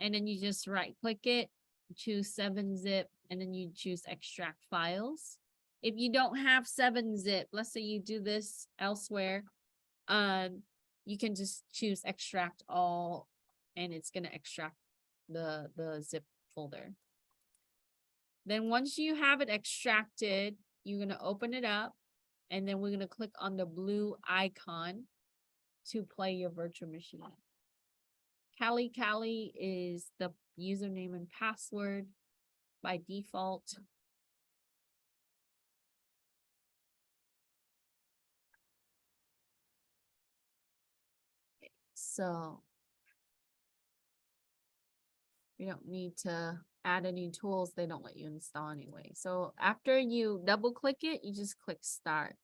And then you just right click it, choose 7-zip, and then you choose extract files. If you don't have 7-zip, let's say you do this elsewhere, you can just choose extract all, and it's gonna extract the zip folder. Then once you have it extracted, you're gonna open it up, and then we're gonna click on the blue icon to play your virtual machine. Kali is the username and password by default. So we don't need to add any tools. They don't let you install anyway. So after you double click it, you just click start.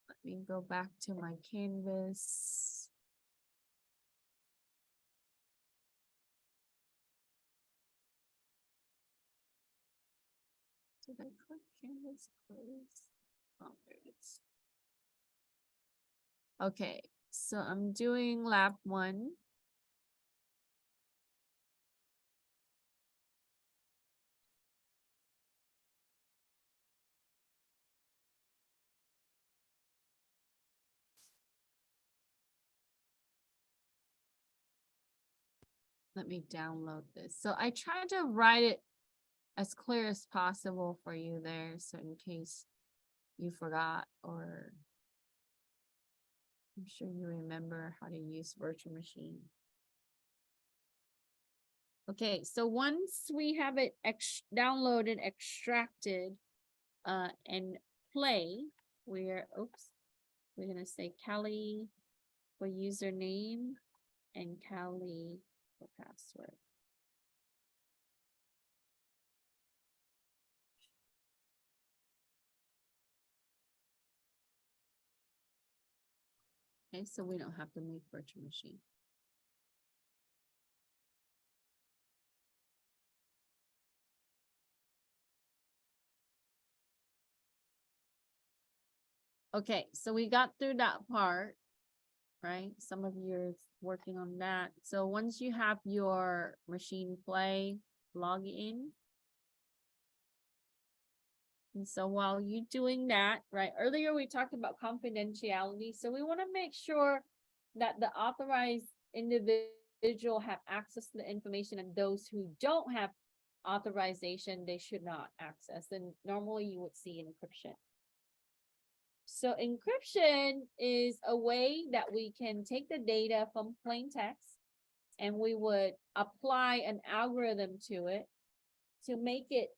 Let me go back to my canvas. Did I click canvas close? Oh, there it is. Okay, so I'm doing lab 1. Let me download this. So I tried to write it as clear as possible for you there, so in case you forgot, or I'm sure you remember how to use virtual machine. Okay, so once we have it downloaded, extracted, and play, we're gonna say Kali for username and Kali for password. Okay, so we don't have to make virtual machine. Okay, so we got through that part, right? Some of you are working on that. So once you have your machine play, log in. And so while you're doing that, right, earlier we talked about confidentiality. So we want to make sure that the authorized individual have access to the information, and those who don't have authorization, they should not access. And normally you would see encryption. So encryption is a way that we can take the data from plain text and we would apply an algorithm to it to make it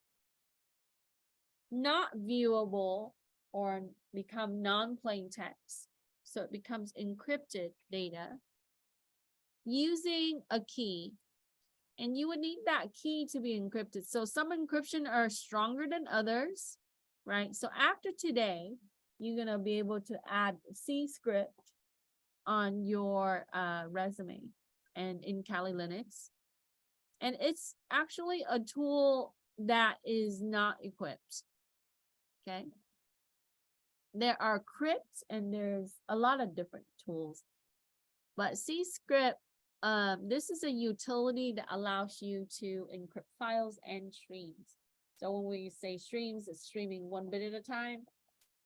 not viewable or become non-plain text. So it becomes encrypted data using a key. And you would need that key to be encrypted. So some encryption are stronger than others, right? So after today, you're gonna be able to add ccrypt on your resume and in Kali Linux. And it's actually a tool that is not equipped. Okay. There are crypts and there's a lot of different tools. But ccrypt, this is a utility that allows you to encrypt files and streams. So when we say streams, it's streaming 1 bit at a time,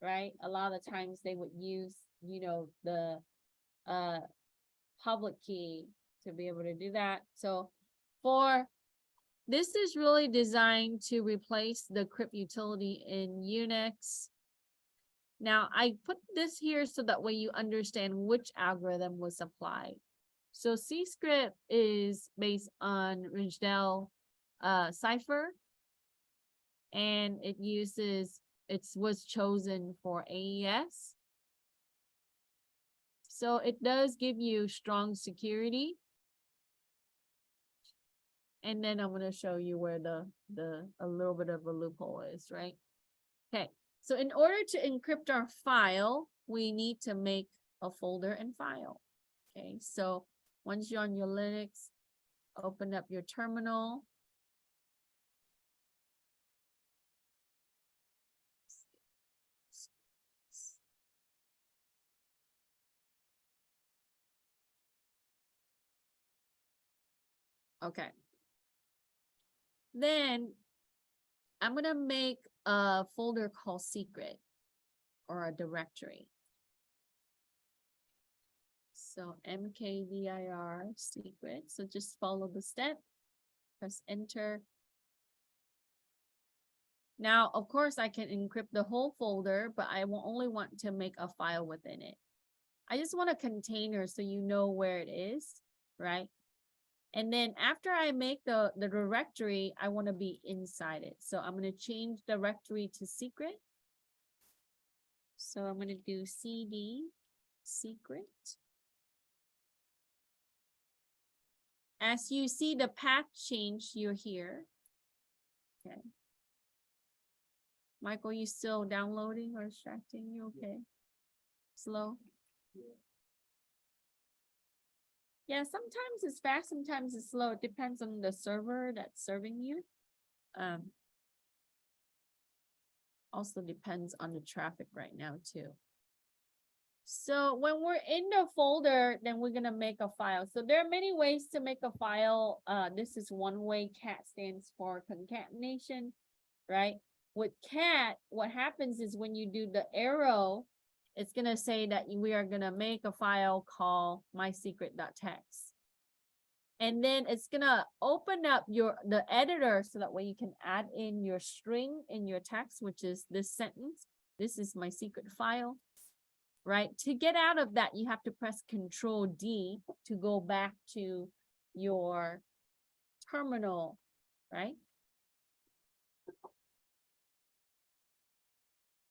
right? A lot of times they would use, the public key to be able to do that. So this is really designed to replace the crypt utility in Unix. Now, I put this here so that way you understand which algorithm was applied. So ccrypt is based on Ridgedale cipher, and it was chosen for AES. So it does give you strong security. And then I'm going to show you where a little bit of a loophole is, right? Okay. So in order to encrypt our file, we need to make a folder and file. Okay, so once you're on your Linux, open up your terminal. Okay. Then I'm going to make a folder called secret or a directory. So mkdir secret. So just follow the step, press enter. Now, of course, I can encrypt the whole folder, but I will only want to make a file within it. I just want a container so you know where it is, right? And then after I make the directory, I want to be inside it. So I'm going to change directory to secret. So I'm going to do cd secret. As you see the path change, you're here. Okay. Michael, you still downloading or extracting? You okay? Slow? Yeah, sometimes it's fast, sometimes it's slow. It depends on the server that's serving you. Also depends on the traffic right now too. So when we're in the folder, then we're gonna make a file. So there are many ways to make a file. This is one way. CAT stands for concatenation, right? With CAT, what happens is when you do the arrow, it's gonna say that we are gonna make a file called mysecret.txt. And then it's gonna open up the editor so that way you can add in your string in your text, which is this sentence. This is my secret file, right? To get out of that, you have to press Control D to go back to your terminal, right?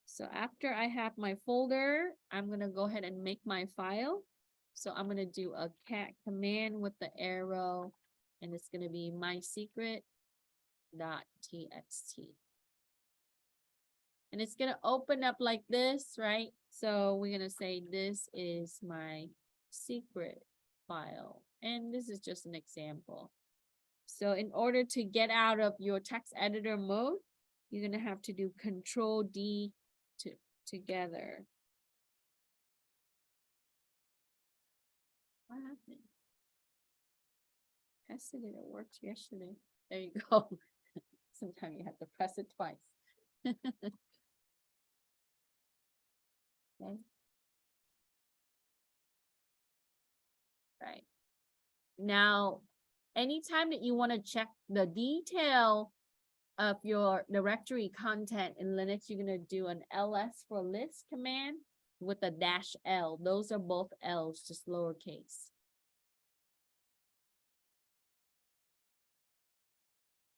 So after I have my folder, I'm gonna go ahead and make my file. So I'm gonna do a cat command with the arrow, and it's gonna be mysecret.txt. And it's gonna open up like this, right? So we're gonna say this is my secret file. And this is just an example. So in order to get out of your text editor mode, you're gonna have to do Control D together. What happened? Tested it, it worked yesterday. There you go. Sometimes you have to press it twice. Okay. Right. Now, anytime that you want to check the detail of your directory content in Linux, you're going to do an ls for list command with a -L. Those are both L's, just lowercase.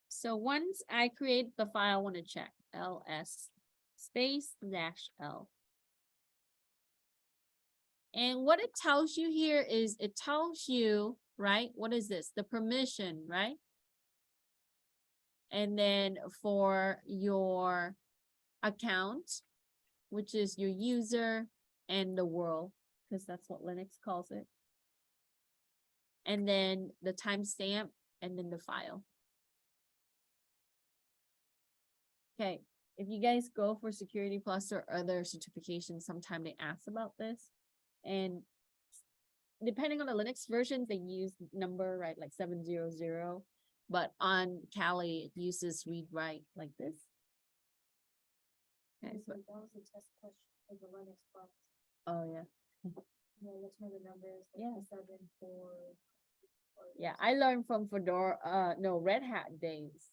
So once I create the file, I want to check ls space -L. And what it tells you here is it tells you, right? What is this? The permission, right? And then for your account, which is your user and the world, because that's what Linux calls it. And then the timestamp and then the file. Okay, if you guys go for Security Plus or other certifications, sometime they ask about this. And depending on the Linux versions, they use number, right, like 700. But on Kali, it uses read write like this. Okay, So so, that was a test question for the Linux box. oh yeah. You know, which one of the numbers? Yeah. 7, 4. Yeah, I learned from Fedora, no, Red Hat days.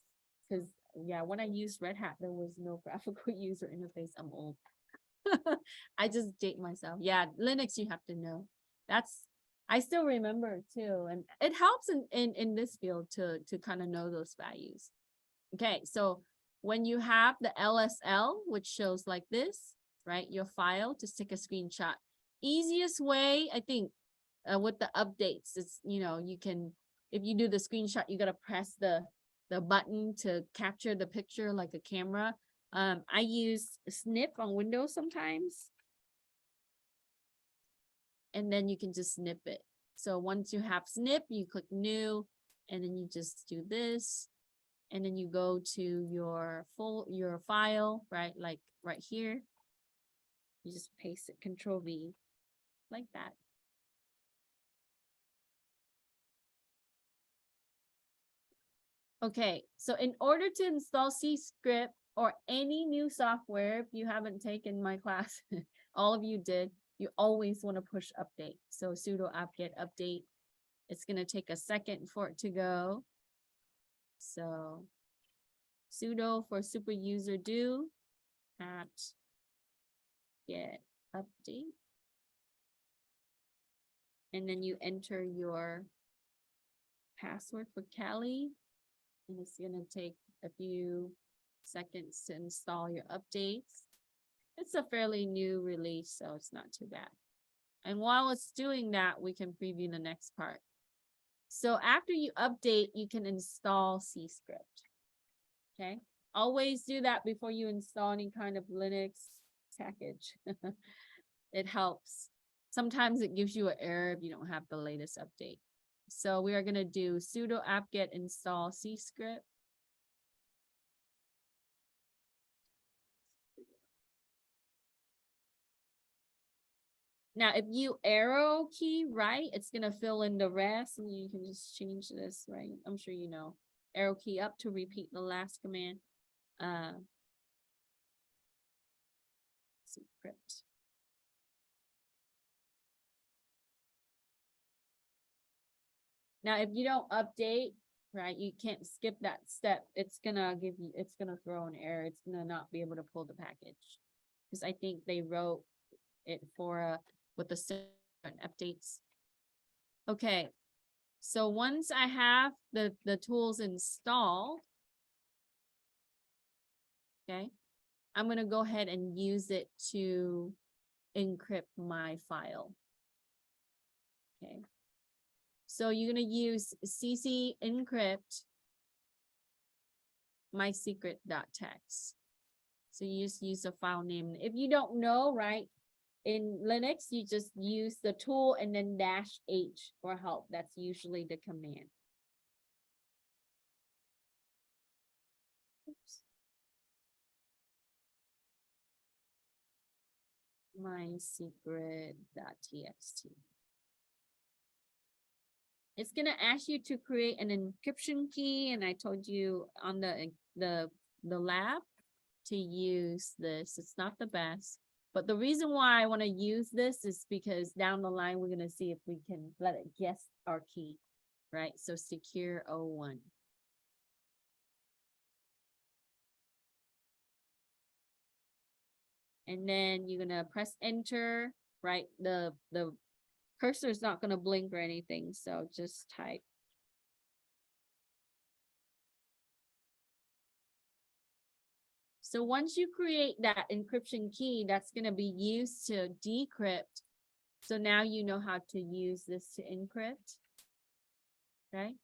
Cause yeah, when I used Red Hat, there was no graphical user interface. I'm old. I just date myself. Yeah, Linux, you have to know. I still remember too. And it helps in this field to kind of know those values. Okay, so when you have the LSL, which shows like this, right, your file, just take a screenshot. Easiest way, I think, with the updates, is, you can, if you do the screenshot, you gotta press the button to capture the picture like a camera. I use Snip on Windows sometimes. And then you can just snip it. So once you have Snip, you click New, and then you just do this. And then you go to your file, right? Like right here. You just paste it, Control V, like that. Okay, so in order to install ccrypt or any new software, if you haven't taken my class, all of you did, you always want to push update. So sudo apt-get update. It's going to take a second for it to go. So sudo for super user do apt-get update. And then you enter your password for Kali. And it's going to take a few seconds to install your updates. It's a fairly new release, so it's not too bad. And while it's doing that, we can preview the next part. So after you update, you can install ccrypt. Okay, always do that before you install any kind of Linux package. It helps. Sometimes it gives you an error if you don't have the latest update. So we are going to do sudo apt-get install ccrypt. Now, if you arrow key right, it's going to fill in the rest, and you can just change this, right? I'm sure you know. Arrow key up to repeat the last command. Ccrypt. Now, if you don't update, right, you can't skip that step. It's gonna throw an error. It's gonna not be able to pull the package. Because I think they wrote it for with the certain updates. Okay, so once I have the tools installed, okay, I'm gonna go ahead and use it to encrypt my file. Okay. So you're going to use ccrypt mysecret.txt. So you just use a file name. If you don't know, right, in Linux, you just use the tool and then -H for help. That's usually the command. Oops. mysecret.txt. It's going to ask you to create an encryption key, and I told you on the lab to use this. It's not the best, but the reason why I want to use this is because down the line we're going to see if we can let it guess our key, right? So secure 01. And then you're going to press enter, right? The cursor is not going to blink or anything, so just type. So once you create that encryption key, that's going to be used to decrypt. So now you know how to use this to encrypt. Okay.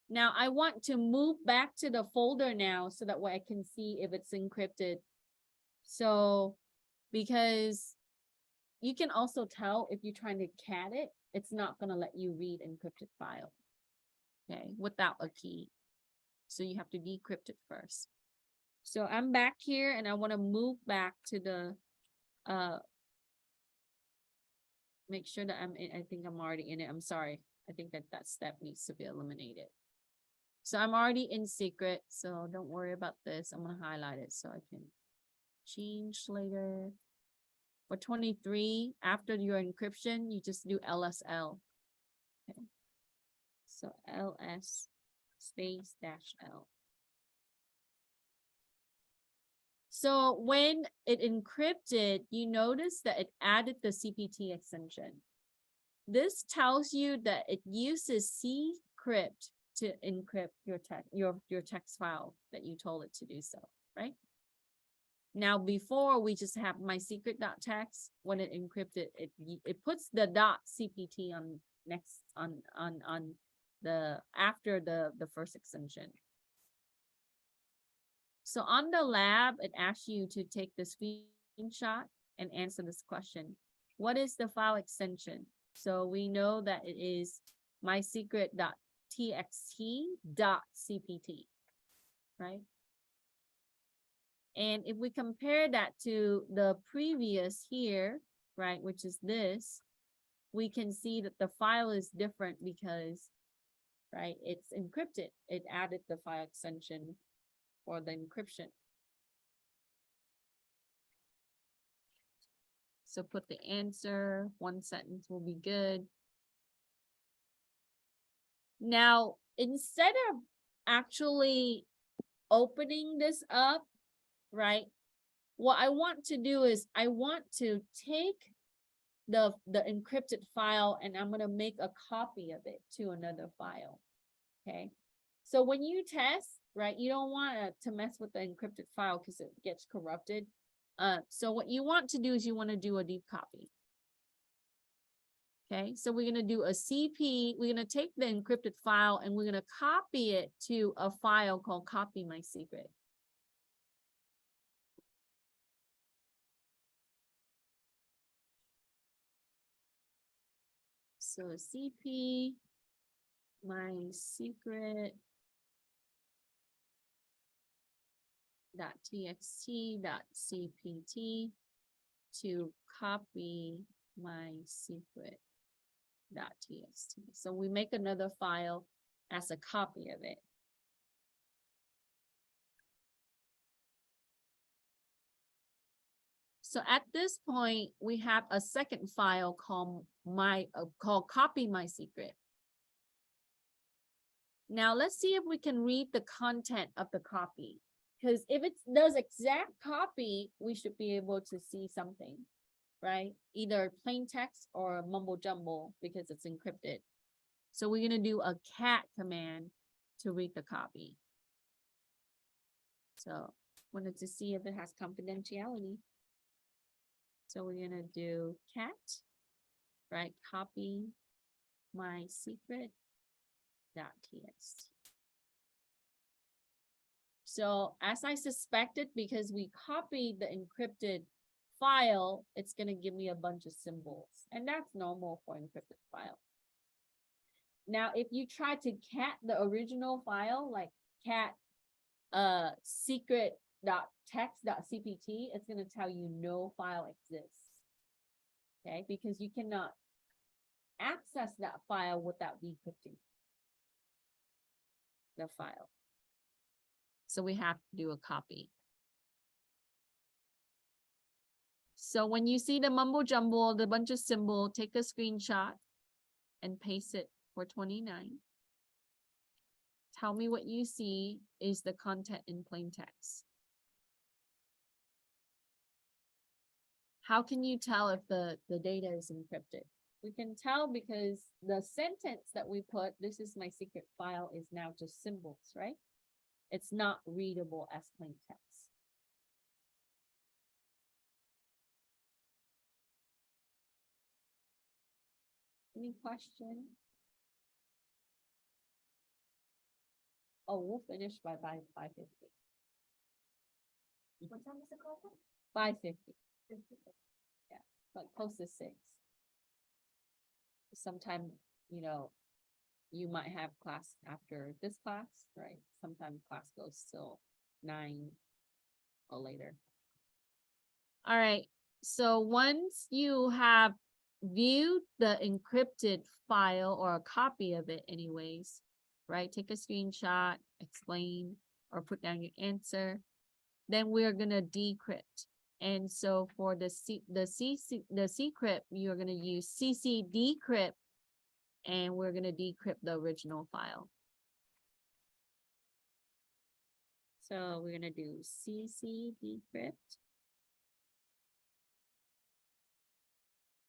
Now I want to move back to the folder now so that way I can see if it's encrypted. So because you can also tell if you're trying to cat it it's not gonna let you read encrypted file. Okay, without a key. So you have to decrypt it first. So I'm back here and I want to move back to the make sure that I'm in, I think I'm already in it. I'm sorry. I think that step needs to be eliminated. So I'm already in secret, so don't worry about this. I'm gonna highlight it so I can change later. For 23, after your encryption, you just do LSL. Okay. So LS space -L. So when it encrypted, you notice that it added the CPT extension. This tells you that it uses ccrypt to encrypt your text file that you told it to do so, right? Now, before we just have my secret.txt, when it encrypted, it puts the .cpt on next on the after the first extension. So on the lab, it asks you to take the screenshot and answer this question. What is the file extension? So we know that it is mysecret.txt.cpt, right? And if we compare that to the previous here, right, which is this, we can see that the file is different because, right, it's encrypted. It added the file extension for the encryption. So put the answer, one sentence will be good. Now, instead of actually opening this up, right, what I want to do is I want to take the encrypted file and I'm going to make a copy of it to another file. Okay. So when you test, right, you don't want to mess with the encrypted file because it gets corrupted. So what you want to do is you want to do a deep copy. Okay, so we're going to do a CP. We're going to take the encrypted file and we're going to copy it to a file called copy my secret. So CP my secret .txt.cpt to copy my secret.txt. So we make another file as a copy of it. So at this point, we have a second file called copy my secret. Now let's see if we can read the content of the copy. Because if it does exact copy, we should be able to see something, right? Either plain text or mumbo jumbo because it's encrypted. So we're going to do a cat command to read the copy. So wanted to see if it has confidentiality. So we're going to do cat, right? Copy my secret.txt. So as I suspected, because we copied the encrypted file, it's going to give me a bunch of symbols. And that's normal for encrypted file. Now, if you try to cat the original file, like cat secret.txt.cpt, it's going to tell you no file exists. Okay, because you cannot access that file without decrypting the file. So we have to do a copy. So when you see the mumbo jumbo, the bunch of symbol, take a screenshot and paste it for 29. Tell me what you see is the content in plain text. How can you tell if the data is encrypted? We can tell because the sentence that we put, this is my secret file, is now just symbols, right? It's not readable as plain text. Any question? Oh, we'll finish by 5:50. What time is it called? 5:50. Yeah, like close to 6. sometime, you know, you might have class after this class, right? Sometimes class goes till 9 or later. All right, so once you have viewed the encrypted file or a copy of it anyways, right? Take a screenshot, explain, or put down your answer. Then we're gonna decrypt. And so for the ccrypt, you're gonna use cc decrypt, and we're gonna decrypt the original file. So we're gonna do cc decrypt.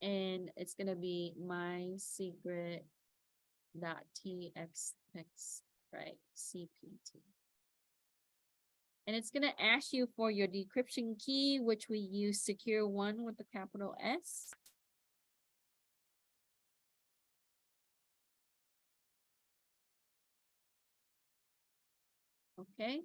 And it's gonna be my secret.txt, right? CPT. And it's gonna ask you for your decryption key, which we use secure 1 with the capital S. Okay.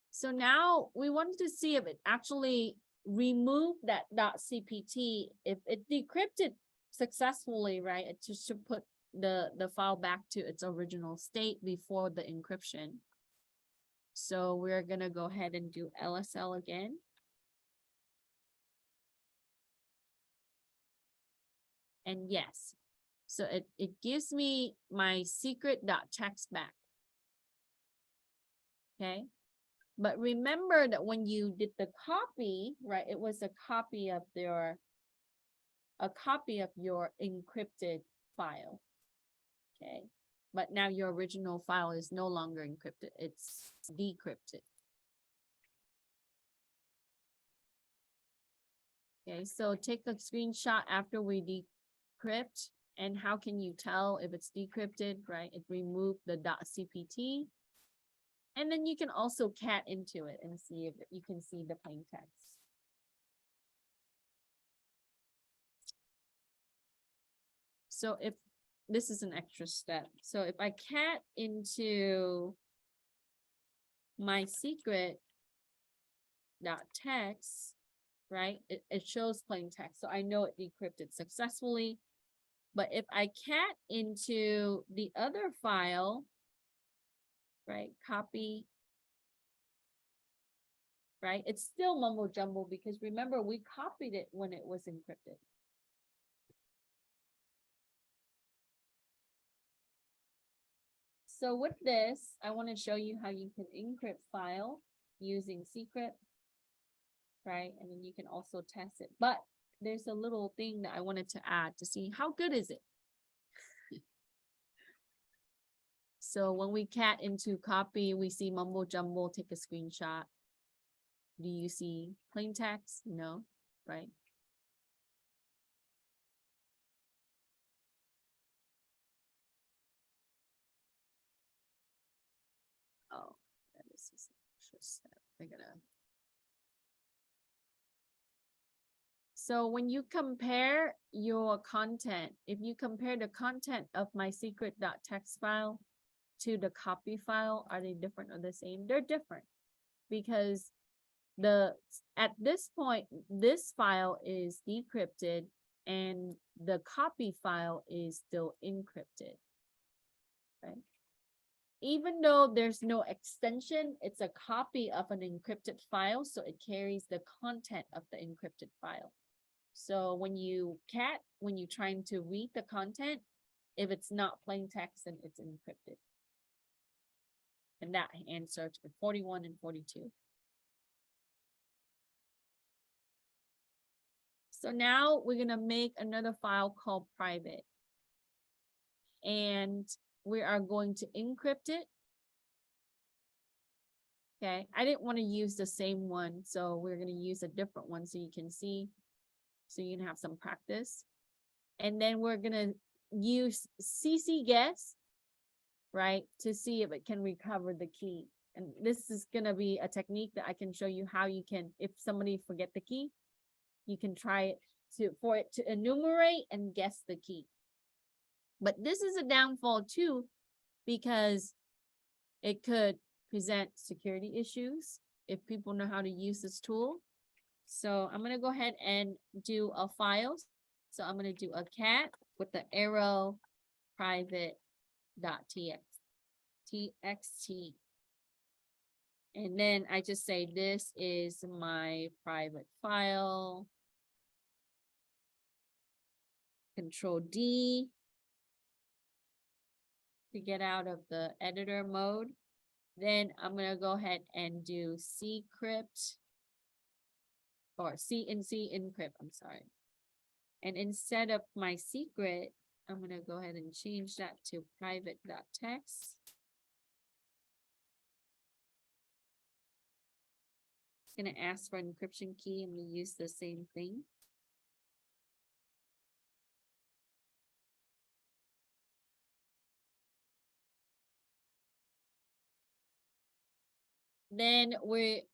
So now we wanted to see if it actually removed that .cpt. If it decrypted successfully, right? It just should put the file back to its original state before the encryption. So we're gonna go ahead and do LSL again. And yes, so it gives me my secret.txt back. Okay. But remember that when you did the copy, right, it was a copy of your encrypted file. Okay. But now your original file is no longer encrypted, it's decrypted. Okay, so take a screenshot after we decrypt. And how can you tell if it's decrypted, right? It removed the .cpt. And then you can also cat into it and see if you can see the plain text. So if this is an extra step. So if I cat into my secret.txt, right? It shows plain text. So I know it decrypted successfully. But if I cat into the other file, right, copy, right, it's still mumbo jumbo because remember we copied it when it was encrypted. So with this, I want to show you how you can encrypt file using ccrypt, right? And then you can also test it. But there's a little thing that I wanted to add to see how good is it. So when we cat into copy, we see mumbo jumbo, take a screenshot. Do you see plain text? No, right? Oh, this is an extra step. We're gonna. So when you compare your content, if you compare the content of my secret.txt file to the copy file, are they different or the same? They're different because at this point, this file is decrypted and the copy file is still encrypted, right? Even though there's no extension, it's a copy of an encrypted file, so it carries the content of the encrypted file. So when you're trying to read the content, if it's not plain text, then it's encrypted. And that answers for 41 and 42. So now we're gonna make another file called private. And we are going to encrypt it. Okay, I didn't want to use the same one, so we're gonna use a different one so you can see, so you can have some practice. And then we're gonna use ccguess, right, to see if it can recover the key. And this is gonna be a technique that I can show you how you can, if somebody forget the key, you can try it for it to enumerate and guess the key. But this is a downfall too, because it could present security issues if people know how to use this tool. So I'm gonna go ahead and do a file. So I'm gonna do a cat with the arrow private.txt. And then I just say, this is my private file. Control D to get out of the editor mode. Then I'm gonna go ahead and do ccrypt or CNC encrypt, I'm sorry. And instead of my secret, I'm gonna go ahead and change that to private.text. It's gonna ask for an encryption key. I'm gonna use the same thing. Then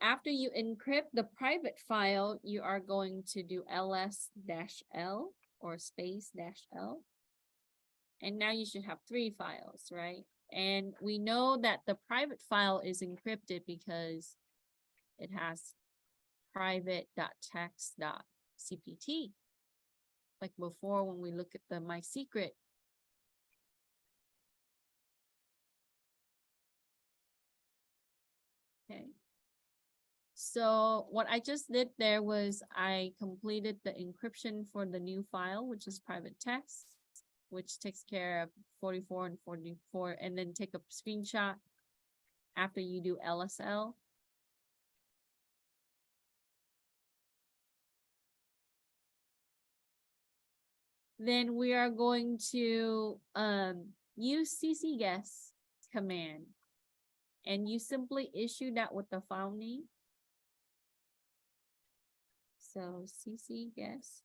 after you encrypt the private file, you are going to do ls-l or space-l. And now you should have 3 files, right? And we know that the private file is encrypted because it has private.text.cpt. Like before, when we look at the my secret. Okay. So what I just did there was I completed the encryption for the new file, which is private text, which takes care of 44 and 44, and then take a screenshot after you do LSL. Then we are going to use ccguess command, and you simply issue that with the file name. So ccguess.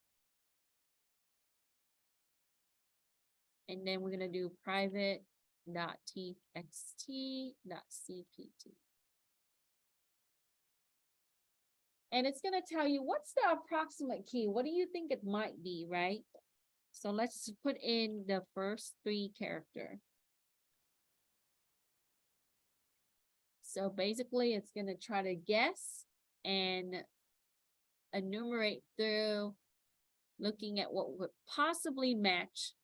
And then we're gonna do private.txt.cpt. And it's gonna tell you what's the approximate key. What do you think it might be, right? So let's put in the first 3 characters. So basically it's gonna try to guess and enumerate through looking at what would possibly match.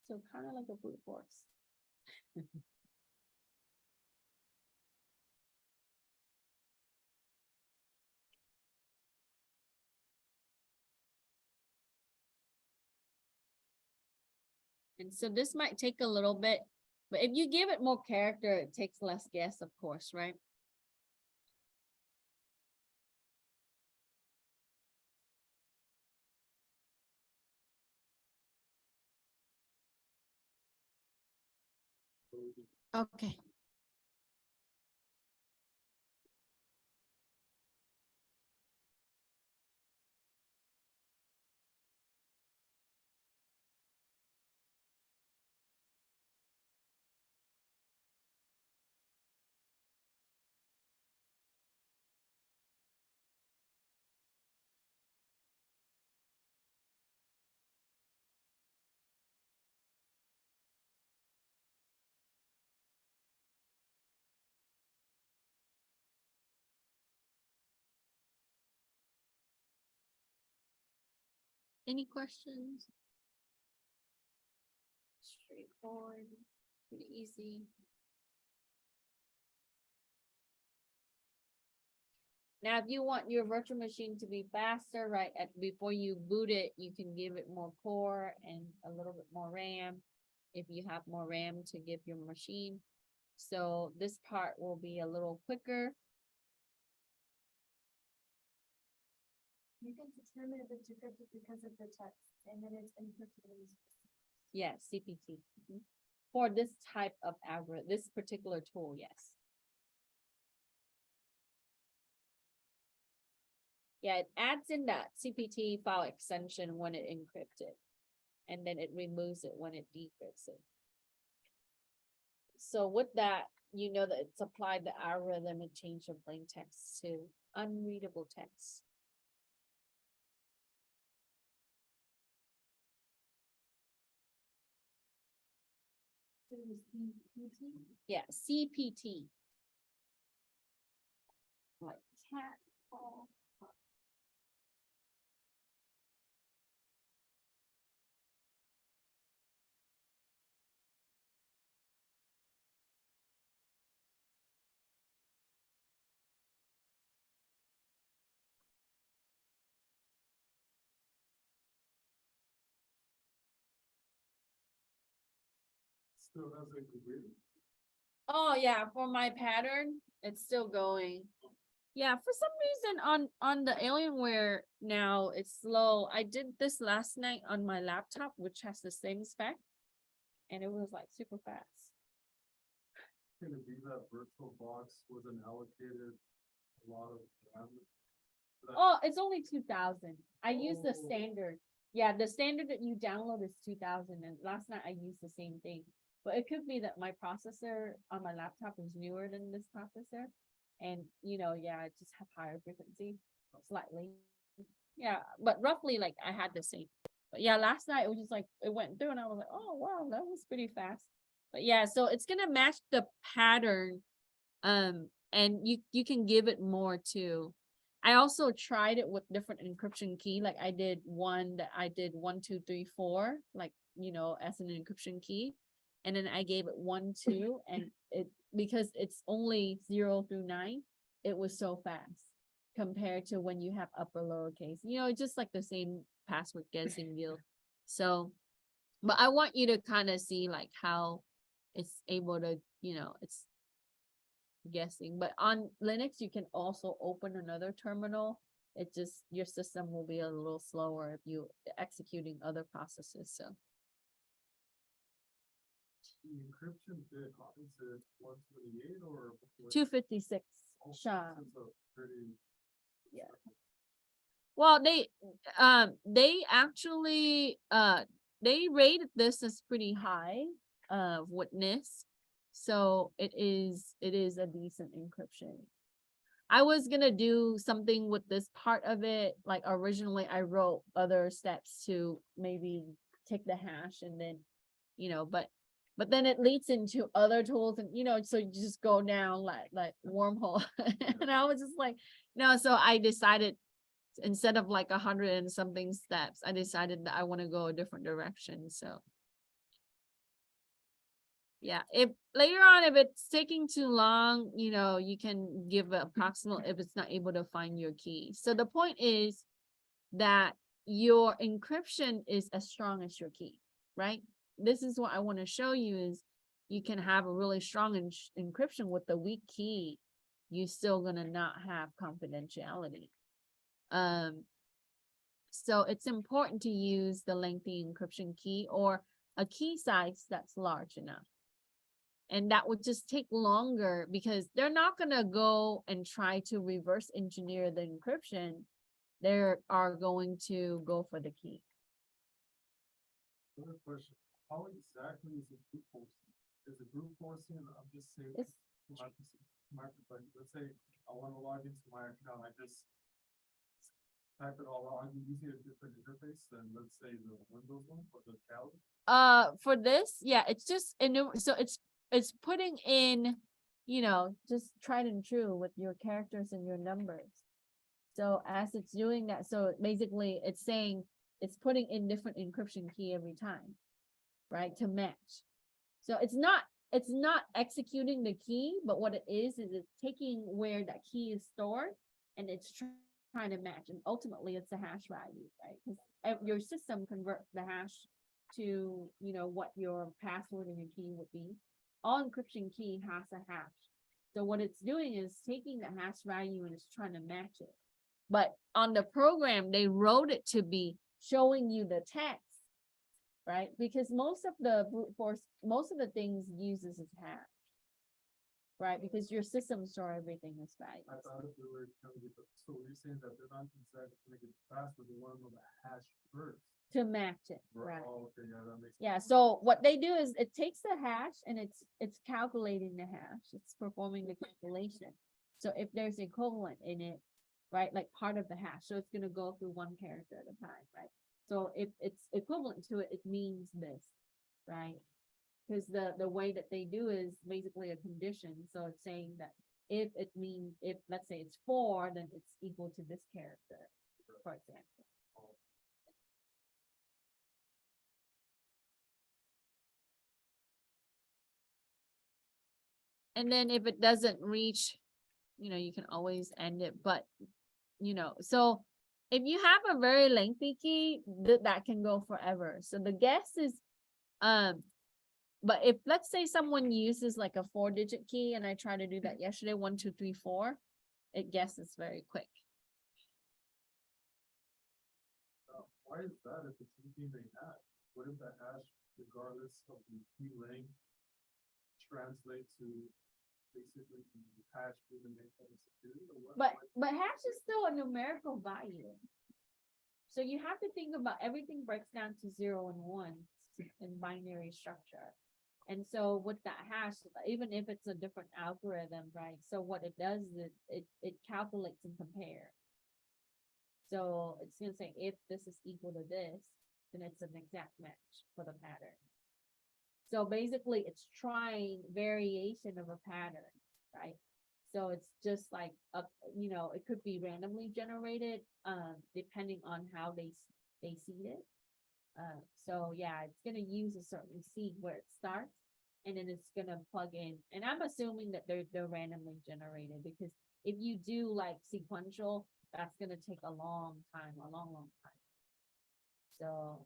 So kind of like a brute force. And so this might take a little bit, but if you give it more character, it takes less guess, of course, right? Okay. Any questions? Straightforward, pretty easy. Now, if you want your virtual machine to be faster, right, before you boot it, you can give it more core and a little bit more RAM. If you have more RAM to give your machine. So this part will be a little quicker. You can determine if it's decrypted because of the text, and then it's encrypted. Yes, CPT. Mhm. For this type of algorithm, this particular tool, yes. Yeah, it adds in that CPT file extension when it encrypts it. And then it removes it when it decrypts it. So with that, you know that it's applied the algorithm and changed the plain text to unreadable text. said it was CPT? Yeah, CPT. Like cat. Oh. Still has a degree. Oh, yeah, for my pattern, it's still going. Yeah, for some reason on the Alienware now it's slow. I did this last night on my laptop, which has the same spec, and it was like super fast. Can it be that VirtualBox wasn't allocated a lot of RAM? Oh, it's only 2,000. I use the Oh. standard. Yeah, the standard that you download is 2,000, and last night I used the same thing. But it could be that my processor on my laptop is newer than this processor. And, yeah, I just have higher frequency slightly. Yeah, but roughly like I had the same. But yeah, last night it was just like, it went through and I was like, oh, wow, that was pretty fast. But yeah, so it's gonna match the pattern. And you can give it more too. I also tried it with different encryption key. Like I did 1, 2, 3, 4, like, as an encryption key. And then I gave it 1, 2, and because it's only 0 through 9, it was so fast compared to when you have upper lowercase, just like the same password guessing deal. So, but I want you to kind of see like how it's able to, it's guessing. But on Linux, you can also open another terminal. It just, your system will be a little slower if you executing other processes. So The encryption bit, is it 128 or? what? 256, Oh, Sean. it's a pretty. Yeah. Well, they actually, they rated this as pretty high, with NIST. So it is a decent encryption. I was gonna do something with this part of it, like originally I wrote other steps to maybe take the hash and then, but then it leads into other tools and, so you just go down like wormhole. And I was just like, no, so I decided instead of like 100 and something steps, I decided that I want to go a different direction. So yeah, if later on, if it's taking too long, you can give an approximate if it's not able to find your key. So the point is that your encryption is as strong as your key, right? This is what I want to show you is you can have a really strong encryption with the weak key. You're still gonna not have confidentiality. So it's important to use the lengthy encryption key or a key size that's large enough. And that would just take longer because they're not gonna go and try to reverse engineer the encryption. They are going to go for the key. Another question, how exactly is it brute forcing? Is it brute forcing? I'm just saying, It's- from my perspective, let's say I want to log into my account, I just type it all out, I'm using a different interface than let's say the Windows one or the Kali. For this, yeah, it's just so it's putting in, just tried and true with your characters and your numbers. So as it's doing that, so basically it's saying it's putting in different encryption key every time, right, to match. So it's not executing the key, but what it is it's taking where that key is stored and it's trying to match, and ultimately it's a hash value, right? Because your system converts the hash to, what your password and your key would be. All encryption key has a hash. So what it's doing is taking the hash value and it's trying to match it. But on the program, they wrote it to be showing you the text, right? Because most of the brute force, most of the things uses is hash, right? Because your system store everything as I values. thought if they were trying to get so you're saying that they're not exactly trying to get the password, they want to know the hash first. To match it, right? Oh, okay, yeah, that makes. Yeah, sense. so what they do is it takes the hash and it's calculating the hash. It's performing the calculation. So if there's equivalent in it, right, like part of the hash, so it's gonna go through one character at a time, right? So if it's equivalent to it, it means this, right? Because the way that they do is basically a condition, so it's saying that if it means, if, let's say it's 4, then it's equal to this character, for example. And then if it doesn't reach, you can always end it, but, so if you have a very lengthy key, that can go forever. So the guess is, but if, let's say someone uses like a 4-digit key, and I tried to do that yesterday, 1, 2, 3, 4, it guesses very quick. Why is that if it's using a hash? What if the hash, regardless of the key length, translates to basically the hash with the name of the security or what? But hash is still a numerical value. So you have to think about everything breaks down to 0 and 1 in binary structure. And so with that hash, even if it's a different algorithm, right? So what it does is it calculates and compares. So it's gonna say if this is equal to this, then it's an exact match for the pattern. So basically it's trying variation of a pattern, right? So it's just like, it could be randomly generated, depending on how they seed it. So yeah, it's gonna use a certain seed where it starts, and then it's gonna plug in. And I'm assuming that they're randomly generated, because if you do like sequential, that's gonna take a long time. So,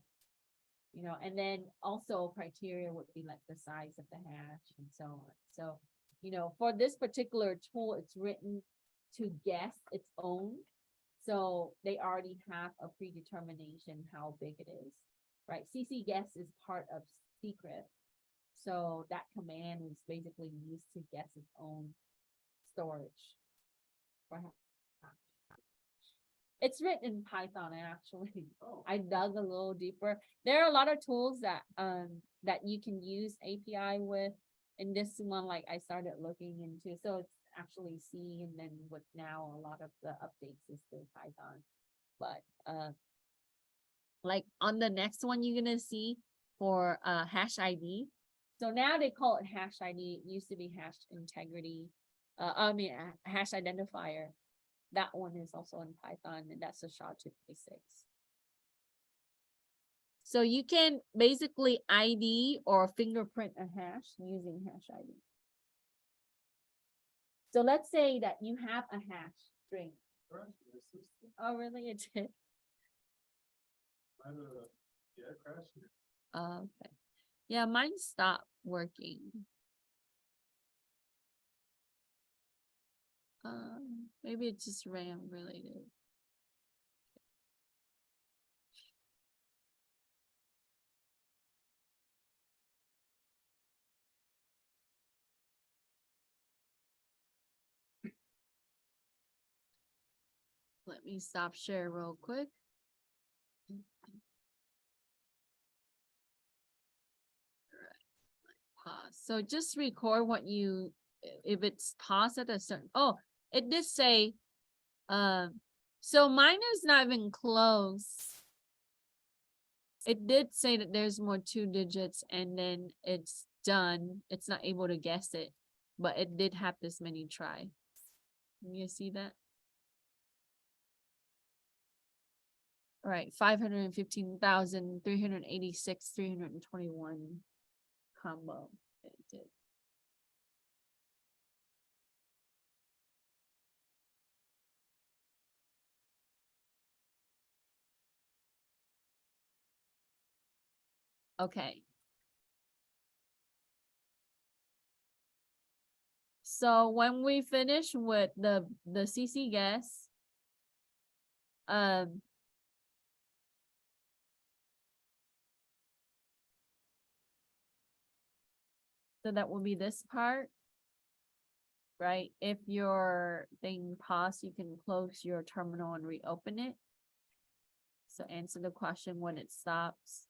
and then also criteria would be like the size of the hash and so on. So, for this particular tool, it's written to guess its own. So they already have a predetermination how big it is, right? ccguess is part of ccrypt. So that command is basically used to guess its own storage. It's written in Python, actually. Oh. I dug a little deeper. There are a lot of tools that you can use API with, and this one, like, I started looking into. So it's actually C, and then with now a lot of the updates is still Python. But like on the next one you're gonna see for hash ID. So now they call it hash ID. It used to be hash integrity. Hash identifier. That one is also in Python, and that's a SHA-256. So you can basically ID or fingerprint a hash using hash ID. So let's say that you have a hash string. Oh, really? It did? Yeah, crashed. Okay. Yeah, mine stopped working. Maybe it's just RAM related. Let me stop share real quick. Pause. So just record what you, if it's paused at a certain, it did say, so mine is not even close. It did say that there's more 2 digits and then it's done. It's not able to guess it, but it did have this many try. Can you see that? All right, 515,386, 321 combo. It did. Okay. So when we finish with the ccguess, so that will be this part, right? If your thing paused, you can close your terminal and reopen it. So answer the question when it stops.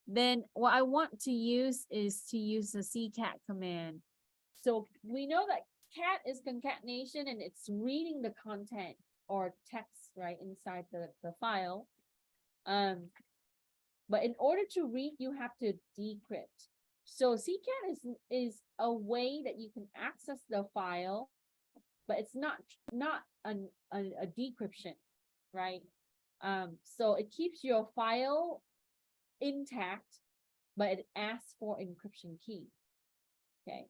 Then what I want to use is to use the ccat command. So we know that cat is concatenation, and it's reading the content or text right inside the file. But in order to read, you have to decrypt. So CCAT is a way that you can access the file, but it's not a decryption, right? So it keeps your file intact, but it asks for encryption key. Okay,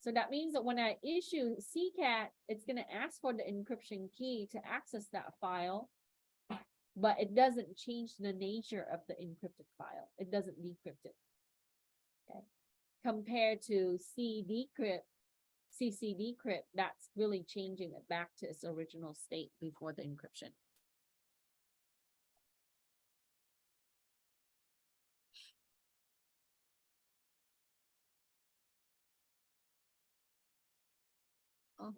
so that means that when I issue CCAT, it's gonna ask for the encryption key to access that file, but it doesn't change the nature of the encrypted file. It doesn't decrypt it. Okay, compared to CC decrypt, that's really changing it back to its original state before the encryption. Oh.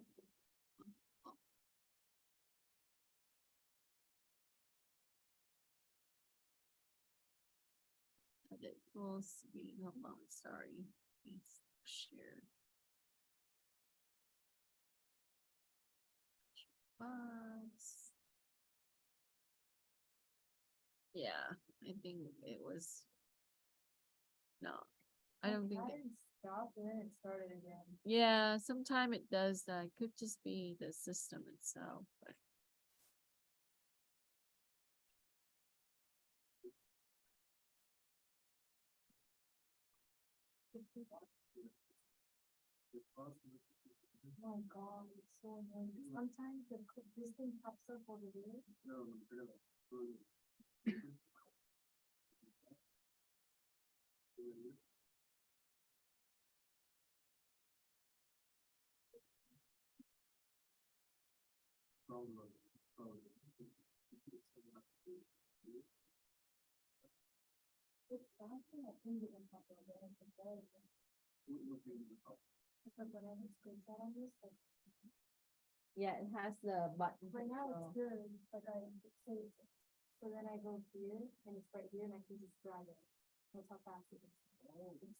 Edit full screen, hold on, sorry. Please share. Box. Yeah, I think it was. No, I don't think. didn't stop and then it started again. Yeah, sometime it does that. It could just be the system itself, but. Oh my god, it's so annoying. Sometimes this thing pops up over there. It's bad that I think it can pop over there. It's like when I hit screenshot on this, like Yeah, it has the button. right now control. it's good. Like I saved it. So then I go here and it's right here and I can just drag it. That's how fast it is.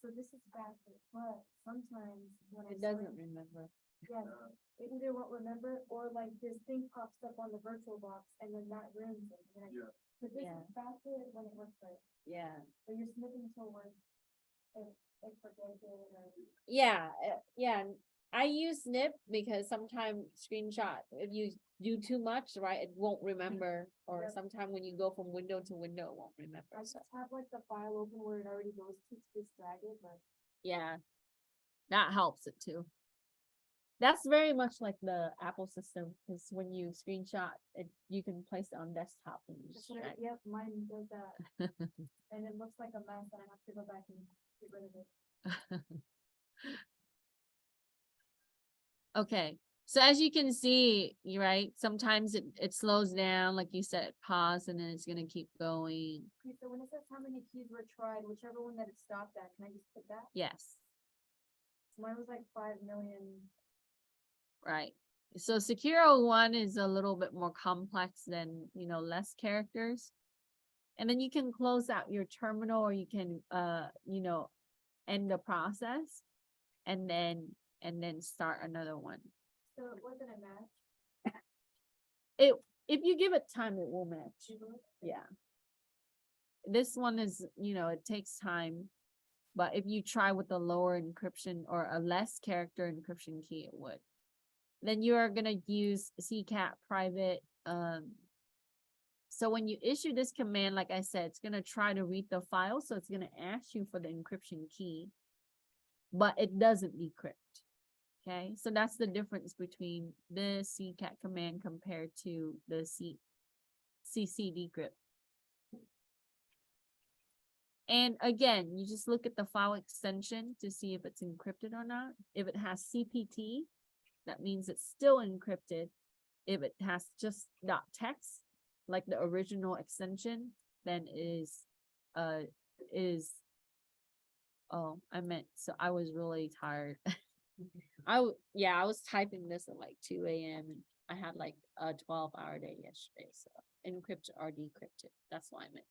So this is faster, but sometimes when I It doesn't swing- remember. Yeah, it either won't remember or like this thing pops up on the virtual box and then that ruins it. And then Yeah. But this Yeah. is faster when it works right. Yeah. So you're snipping till work. It forgets it or. Yeah, yeah. I use Snip because sometimes screenshot, if you do too much, right, it won't remember. Or Yep. sometime when you go from window to window, it won't I remember. just So, have like the file open where it already goes to just drag it, but. yeah, that helps it too. That's very much like the Apple system, because when you screenshot it, you can place it on desktop and you just drag. Yep, mine does that. And it looks like a mess and I have to go back and get rid of it. Okay, so as you can see, you're right, sometimes it slows down, like you said, pause, and then it's gonna keep going. Okay, so when it says how many keys were tried, whichever one that it stopped at, can I just put that? Yes, So mine was like 5 million. right. So Secure 1 is a little bit more complex than, less characters. And then you can close out your terminal, or you can, end the process and then start another one. So it wasn't a match. If you give it time, it will match. It was- Yeah. This one is, it takes time, but if you try with a lower encryption or a less character encryption key, it would. Then you are gonna use CCAT private. So when you issue this command, like I said, it's gonna try to read the file, so it's gonna ask you for the encryption key, but it doesn't decrypt. Okay, so that's the difference between the CCAT command compared to the CC decrypt. And again, you just look at the file extension to see if it's encrypted or not. If it has CPT, that means it's still encrypted. If it has just .text, like the original extension, then oh, so I was really tired. I was typing this at like 2 a.m. and I had like a 12-hour day yesterday, so encrypted or decrypted. That's why I meant.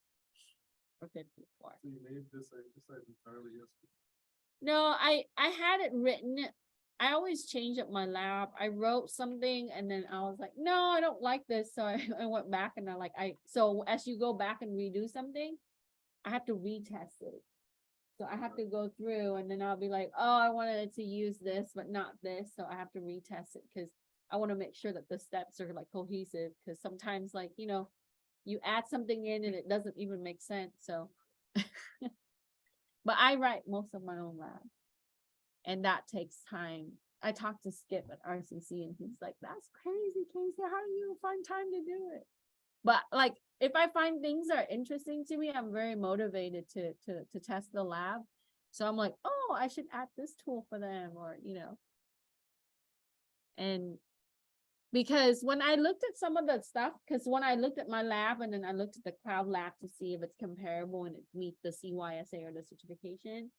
Or 54. So you made this exercise entirely yesterday. No, I had it written. I always change up my lab. I wrote something and then I was like, no, I don't like this. So I went back and so as you go back and redo something, I have to retest it. So I have to go through and then I'll be like, oh, I wanted it to use this, but not this, so I have to retest it, because I want to make sure that the steps are like cohesive, because sometimes like, you know, you add something in and it doesn't even make sense, so. But I write most of my own lab. And that takes time. I talked to Skip at RCC and he's like, that's crazy, Casey, how do you find time to do it? But like, if I find things are interesting to me, I'm very motivated to test the lab. So I'm like, oh, I should add this tool for them, or, you know. And because when I looked at some of the stuff, because when I looked at my lab and then I looked at the cloud lab to see if it's comparable and it meets the CYSA or the certification,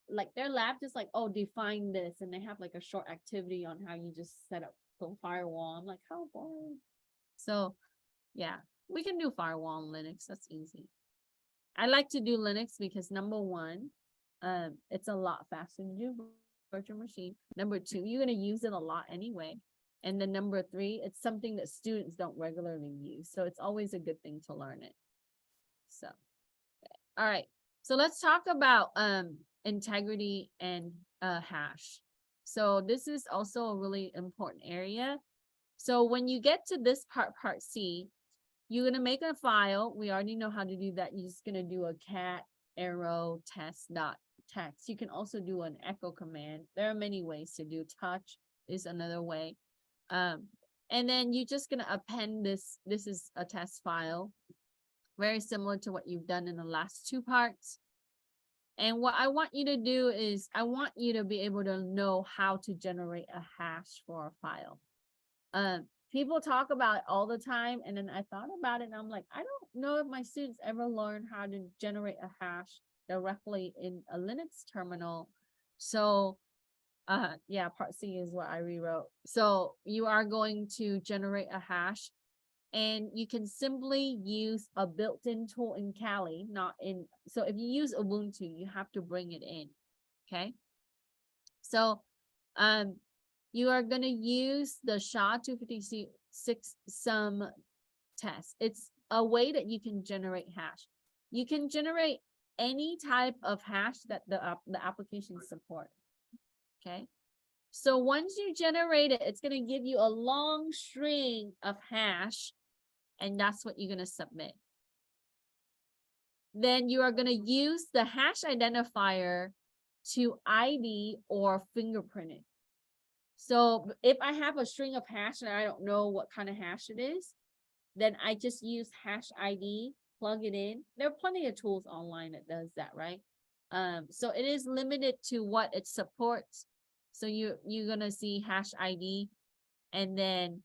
like their lab just like, oh, define this, and they have like a short activity on how you just set up the firewall. I'm like, how boring. So yeah, we can do firewall in Linux. That's easy. I like to do Linux because number one, it's a lot faster to do virtual machine. Number two, you're gonna use it a lot anyway. And then number three, it's something that students don't regularly use. So it's always a good thing to learn it. So, all right. So let's talk about integrity and hash. So this is also a really important area. So when you get to this part C, you're gonna make a file. We already know how to do that. You're just gonna do a cat arrow test.txt. You can also do an echo command. There are many ways to do. Touch is another way. And then you're just gonna append this. This is a test file, very similar to what you've done in the last two parts. And what I want you to do is I want you to be able to know how to generate a hash for a file. People talk about it all the time, and then I thought about it and I'm like, I don't know if my students ever learn how to generate a hash directly in a Linux terminal. So yeah, part C is what I rewrote. So you are going to generate a hash, and you can simply use a built-in tool in Kali, not in. So if you use Ubuntu, you have to bring it in. Okay. So you are going to use the SHA-256 sum test. It's a way that you can generate hash. You can generate any type of hash that the application support. Okay. So once you generate it, it's going to give you a long string of hash, and that's what you're going to submit. Then you are going to use the hash identifier to ID or fingerprint it. So if I have a string of hash and I don't know what kind of hash it is, then I just use hash ID, plug it in. There are plenty of tools online that does that, right? So it is limited to what it supports. So you're gonna see hash ID, and then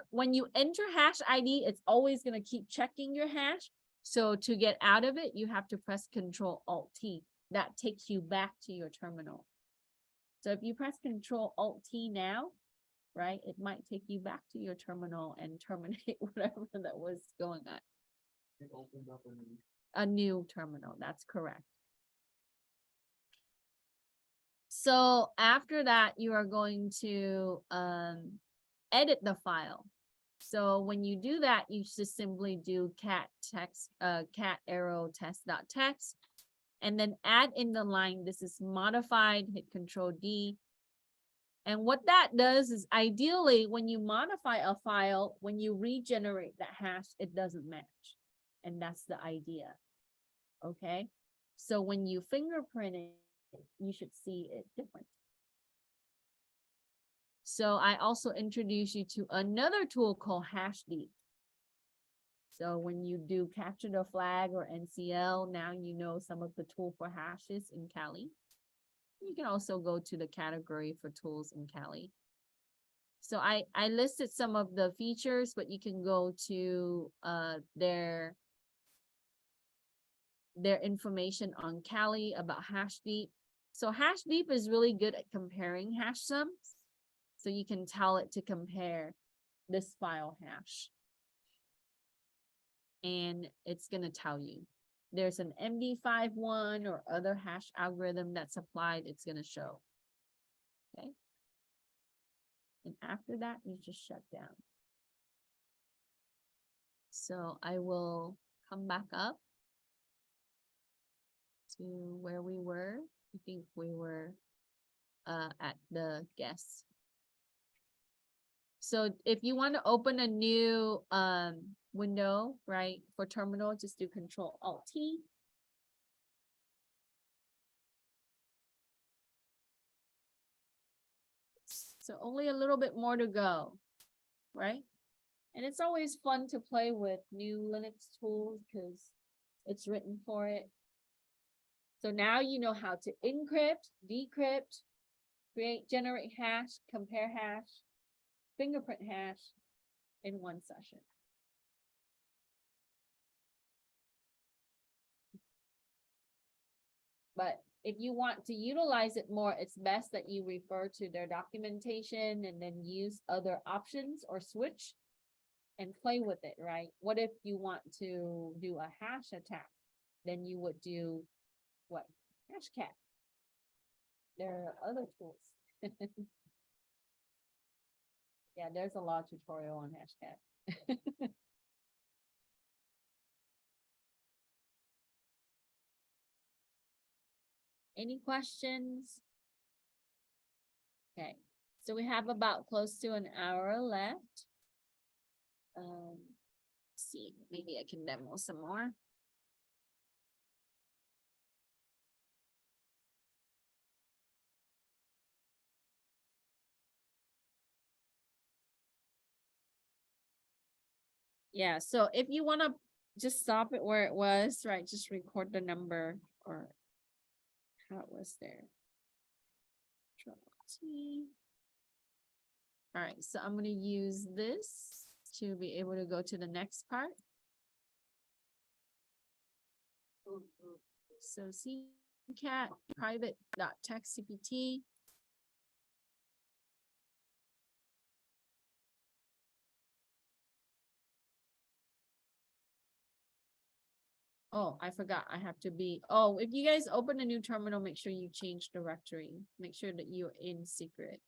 when you enter hash ID, it's always gonna keep checking your hash. So to get out of it, you have to press Control-Alt-T. That takes you back to your terminal. So if you press Control-Alt-T now, right, it might take you back to your terminal and terminate whatever that was going on. It opened up A new terminal, that's correct. So after that, you are going to edit the file. So when you do that, you just simply do cat arrow test.txt, and then add in the line, this is modified, hit Control-D. And what that does is ideally when you modify a file, when you regenerate that hash, it doesn't match. And that's the idea. Okay. So when you fingerprint it, you should see it different. So I also introduce you to another tool called HashDeep. So when you do capture the flag or NCL, now you know some of the tool for hashes in Kali. You can also go to the category for tools in Kali. So I listed some of the features, but you can go to their information on Kali about HashDeep. So HashDeep is really good at comparing hash sums. So you can tell it to compare this file hash. And it's going to tell you. There's an MD5 one or other hash algorithm that's applied, it's going to show. Okay. And after that, you just shut down. So I will come back up to where we were. I think we were at the guess. So if you want to open a new window, right, for terminal, just do Control Alt T. So only a little bit more to go, right? And it's always fun to play with new Linux tools because it's written for it. So now you know how to encrypt, decrypt, create, generate hash, compare hash, fingerprint hash in one session. But if you want to utilize it more, it's best that you refer to their documentation and then use other options or switch and play with it, right? What if you want to do a hash attack? Then you would do what? Hashcat. There are other tools. Yeah, there's a lot of tutorial on Hashcat. Any questions? Okay, so we have about close to an hour left. Let's see, maybe I can demo some more. Yeah, so if you want to just stop it where it was, right, just record the number or how it was there. All right, so I'm going to use this to be able to go to the next part. So ccrypt private.textcpt. Oh, I forgot. I have to be. Oh, if you guys open a new terminal, make sure you change directory. Make sure that you're in secret.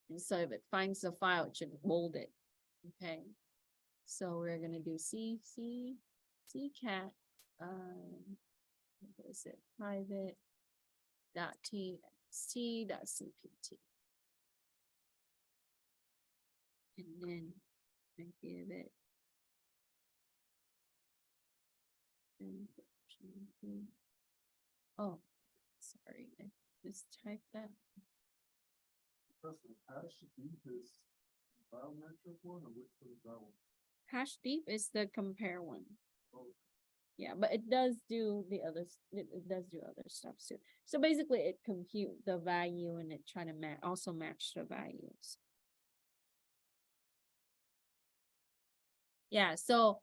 And so if it finds the file, it should bold it. Okay. So we're gonna do ccat. What is it? Private.txt.cpt. And then I give it. Oh, sorry, I mistyped that. Press the hash deep is biometric one, or which one is that one? Hash deep is the compare one. Oh, Yeah, but it does do the others. It does do other stuff too. So basically, it compute the value and it try to also match the values. Yeah, so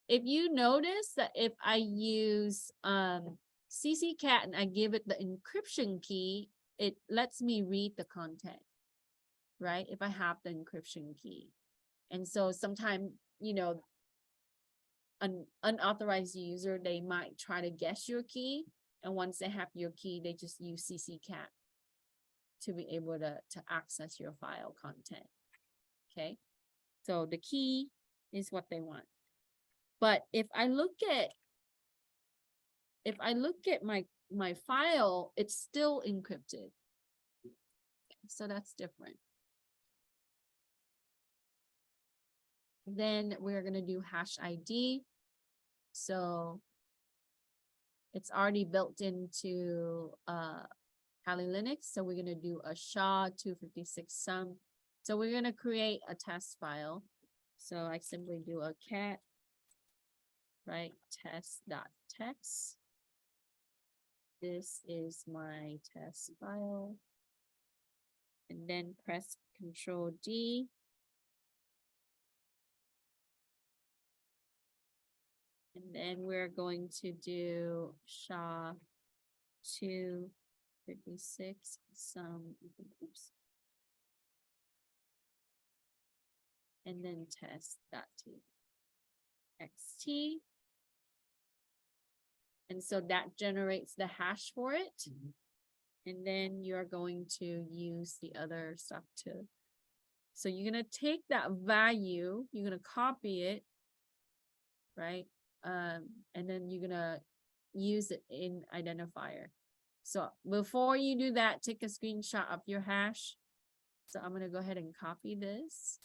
if you notice that if I use cccat and I give it the encryption key, it lets me read the content, right? If I have the encryption key. And so sometimes, you know, an unauthorized user, they might try to guess your key. And once they have your key, they just use cccat to be able to access your file content. Okay, so the key is what they want. But if I look at my file, it's still encrypted. So that's different. Then we're going to do hash ID. So it's already built into Kali Linux. So we're going to do a SHA-256 sum. So we're going to create a test file. So I simply do a cat, right, test.txt. This is my test file. And then press Control D. And then we're going to do SHA-256 sum. Oops. And then test.txt. And so that generates the hash for it. And then you're going to use the other stuff to So you're gonna take that value, you're gonna copy it, right? And then you're gonna use it in identifier. So before you do that, take a screenshot of your hash. So I'm gonna go ahead and copy this.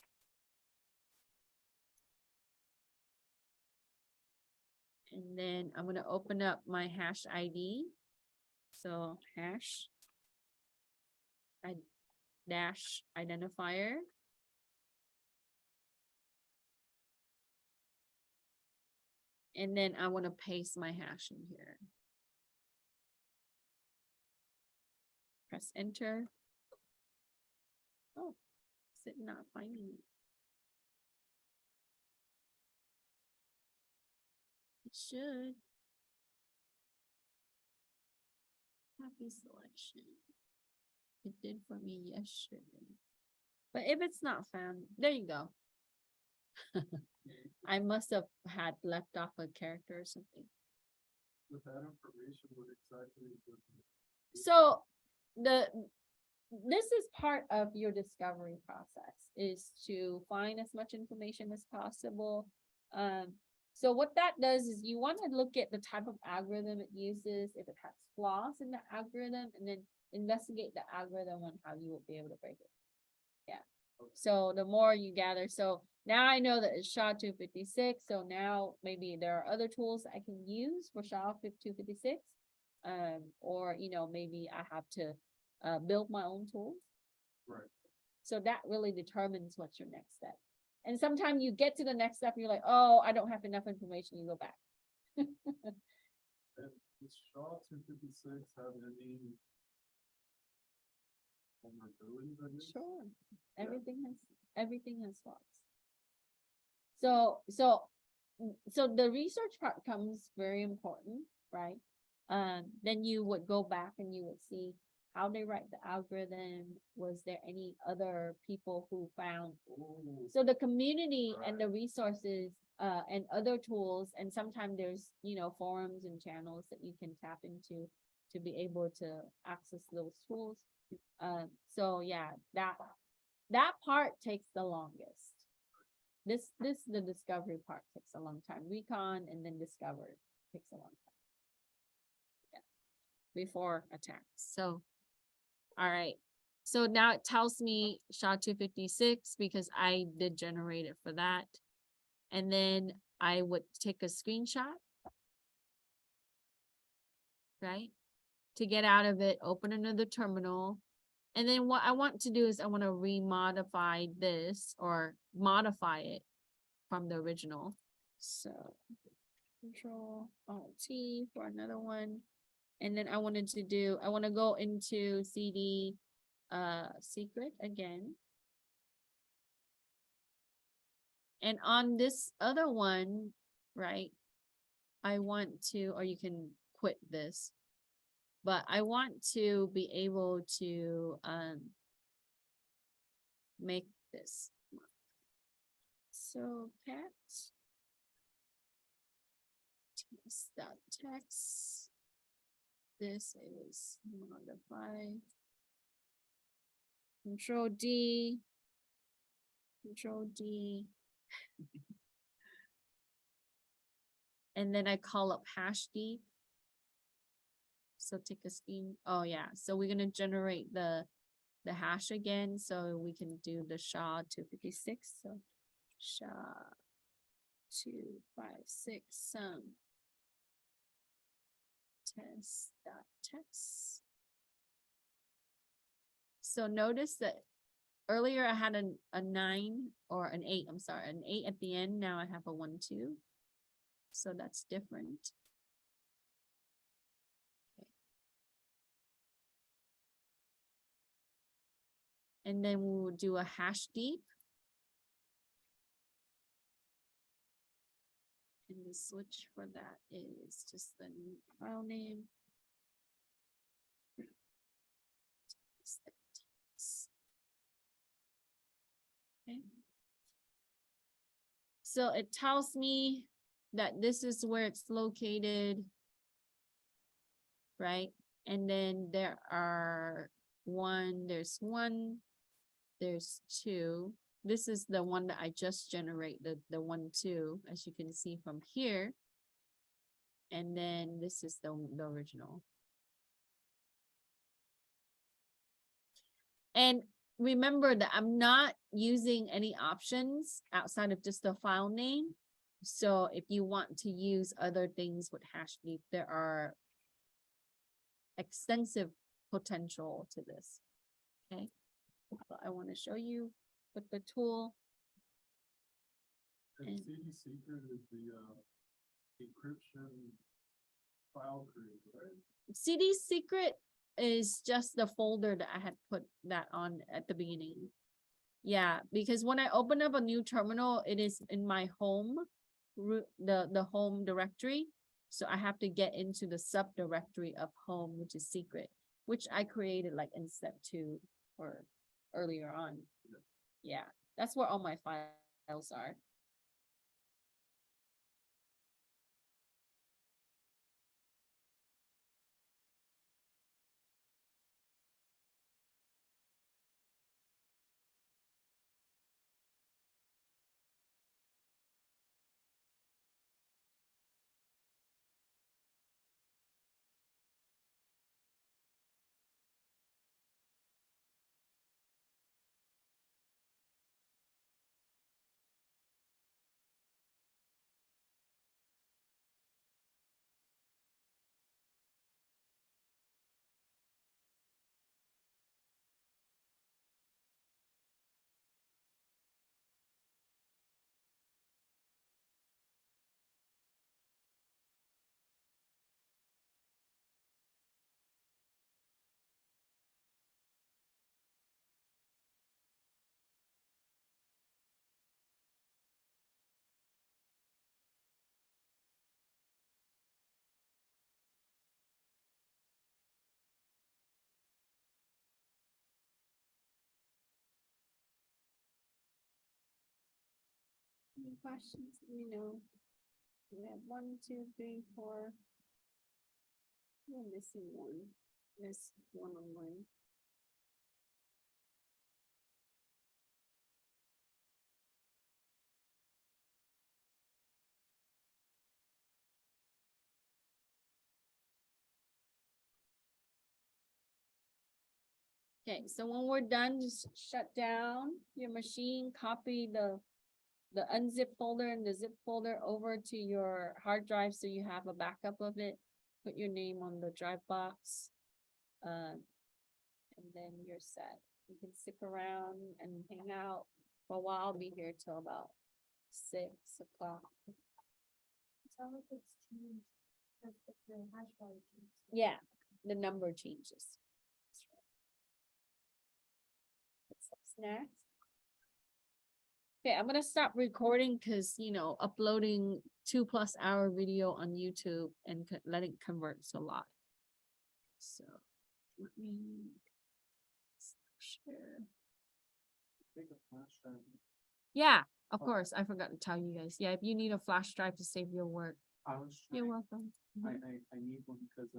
And then I'm gonna open up my hash ID. So hash dash identifier. And then I want to paste my hash in here. Press enter. Oh, is it not finding it? It should. Copy selection. It did for me yesterday. But if it's not found, there you go. I must have had left off a character or something. With that information, what exactly would So this is part of your discovery process, is to find as much information as possible. So what that does is you want to look at the type of algorithm it uses, if it has flaws in the algorithm, and then investigate the algorithm on how you will be able to break it. Yeah. So the more you gather, so now I know that it's SHA-256. So now maybe there are other tools I can use for SHA-256. Or, you know, maybe I have to build my own tools. Right. So that really determines what's your next step. And sometimes you get to the next step, you're like, oh, I don't have enough information, you go back. And does SHA-256 have any vulnerabilities, I guess? Sure. Yeah. Everything has flaws. So the research part comes very important, right? Then you would go back and you would see how they write the algorithm. Was there any other people who found? Ooh, So the community and Right. the resources, and other tools, and sometimes there's, you know, forums and channels that you can tap into to be able to access those tools. So yeah, that part takes the longest. The discovery part takes a long time. Recon and then discover takes a long time. Yeah. Before attacks. So, all right. So now it tells me SHA-256 because I did generate it for that. And then I would take a screenshot. Right? To get out of it, open another terminal. And then what I want to do is I want to remodify this or modify it from the original. So Control Alt T for another one. And then I want to go into CD secret again. And on this other one, right, I want to, or you can quit this, but I want to be able to make this. So cat text. This is modify. Control D. And then I call up hash deep. So take a screen. Oh yeah. So we're gonna generate the hash again. So we can do the SHA-256. So SHA-256 test.text. So notice that earlier I had a 9 or an 8. I'm sorry, an 8 at the end. Now I have a 1, 2. So that's different. Okay. And then we'll do a hash deep. And the switch for that is just the file name. Okay. So it tells me that this is where it's located, right? And then there's one there's two. This is the one that I just generated, the 1, 2, as you can see from here. And then this is the original. And remember that I'm not using any options outside of just the file name. So if you want to use other things with hash leaf, there are extensive potential to this. Okay, so I want to show you with the tool. And And- CD secret is the encryption file creator, right? CD secret is just the folder that I had put that on at the beginning. Yeah, because when I open up a new terminal, it is in my home, the home directory. So I have to get into the subdirectory of home, which is secret, which I created like in step 2 or earlier on. Yeah, that's where all my files are. Any questions? Let me know. We have 1, 2, 3, 4. We're missing one. There's one online. Okay, so when we're done, just shut down your machine, copy the unzip folder and the zip folder over to your hard drive so you have a backup of it. Put your name on the drive box. And then you're set. You can stick around and hang out for a while. I'll be here till about 6 o'clock. Tell if it's changed, if the hash value changed. Yeah, the number changes. What's next? Okay, I'm gonna stop recording because, uploading 2+ hour video on YouTube and let it convert a lot. So let me share. Take a flash drive. Yeah, of course. I forgot to tell you guys. Yeah, if you need a flash drive to save your work, I was you're trying, welcome. I need one because,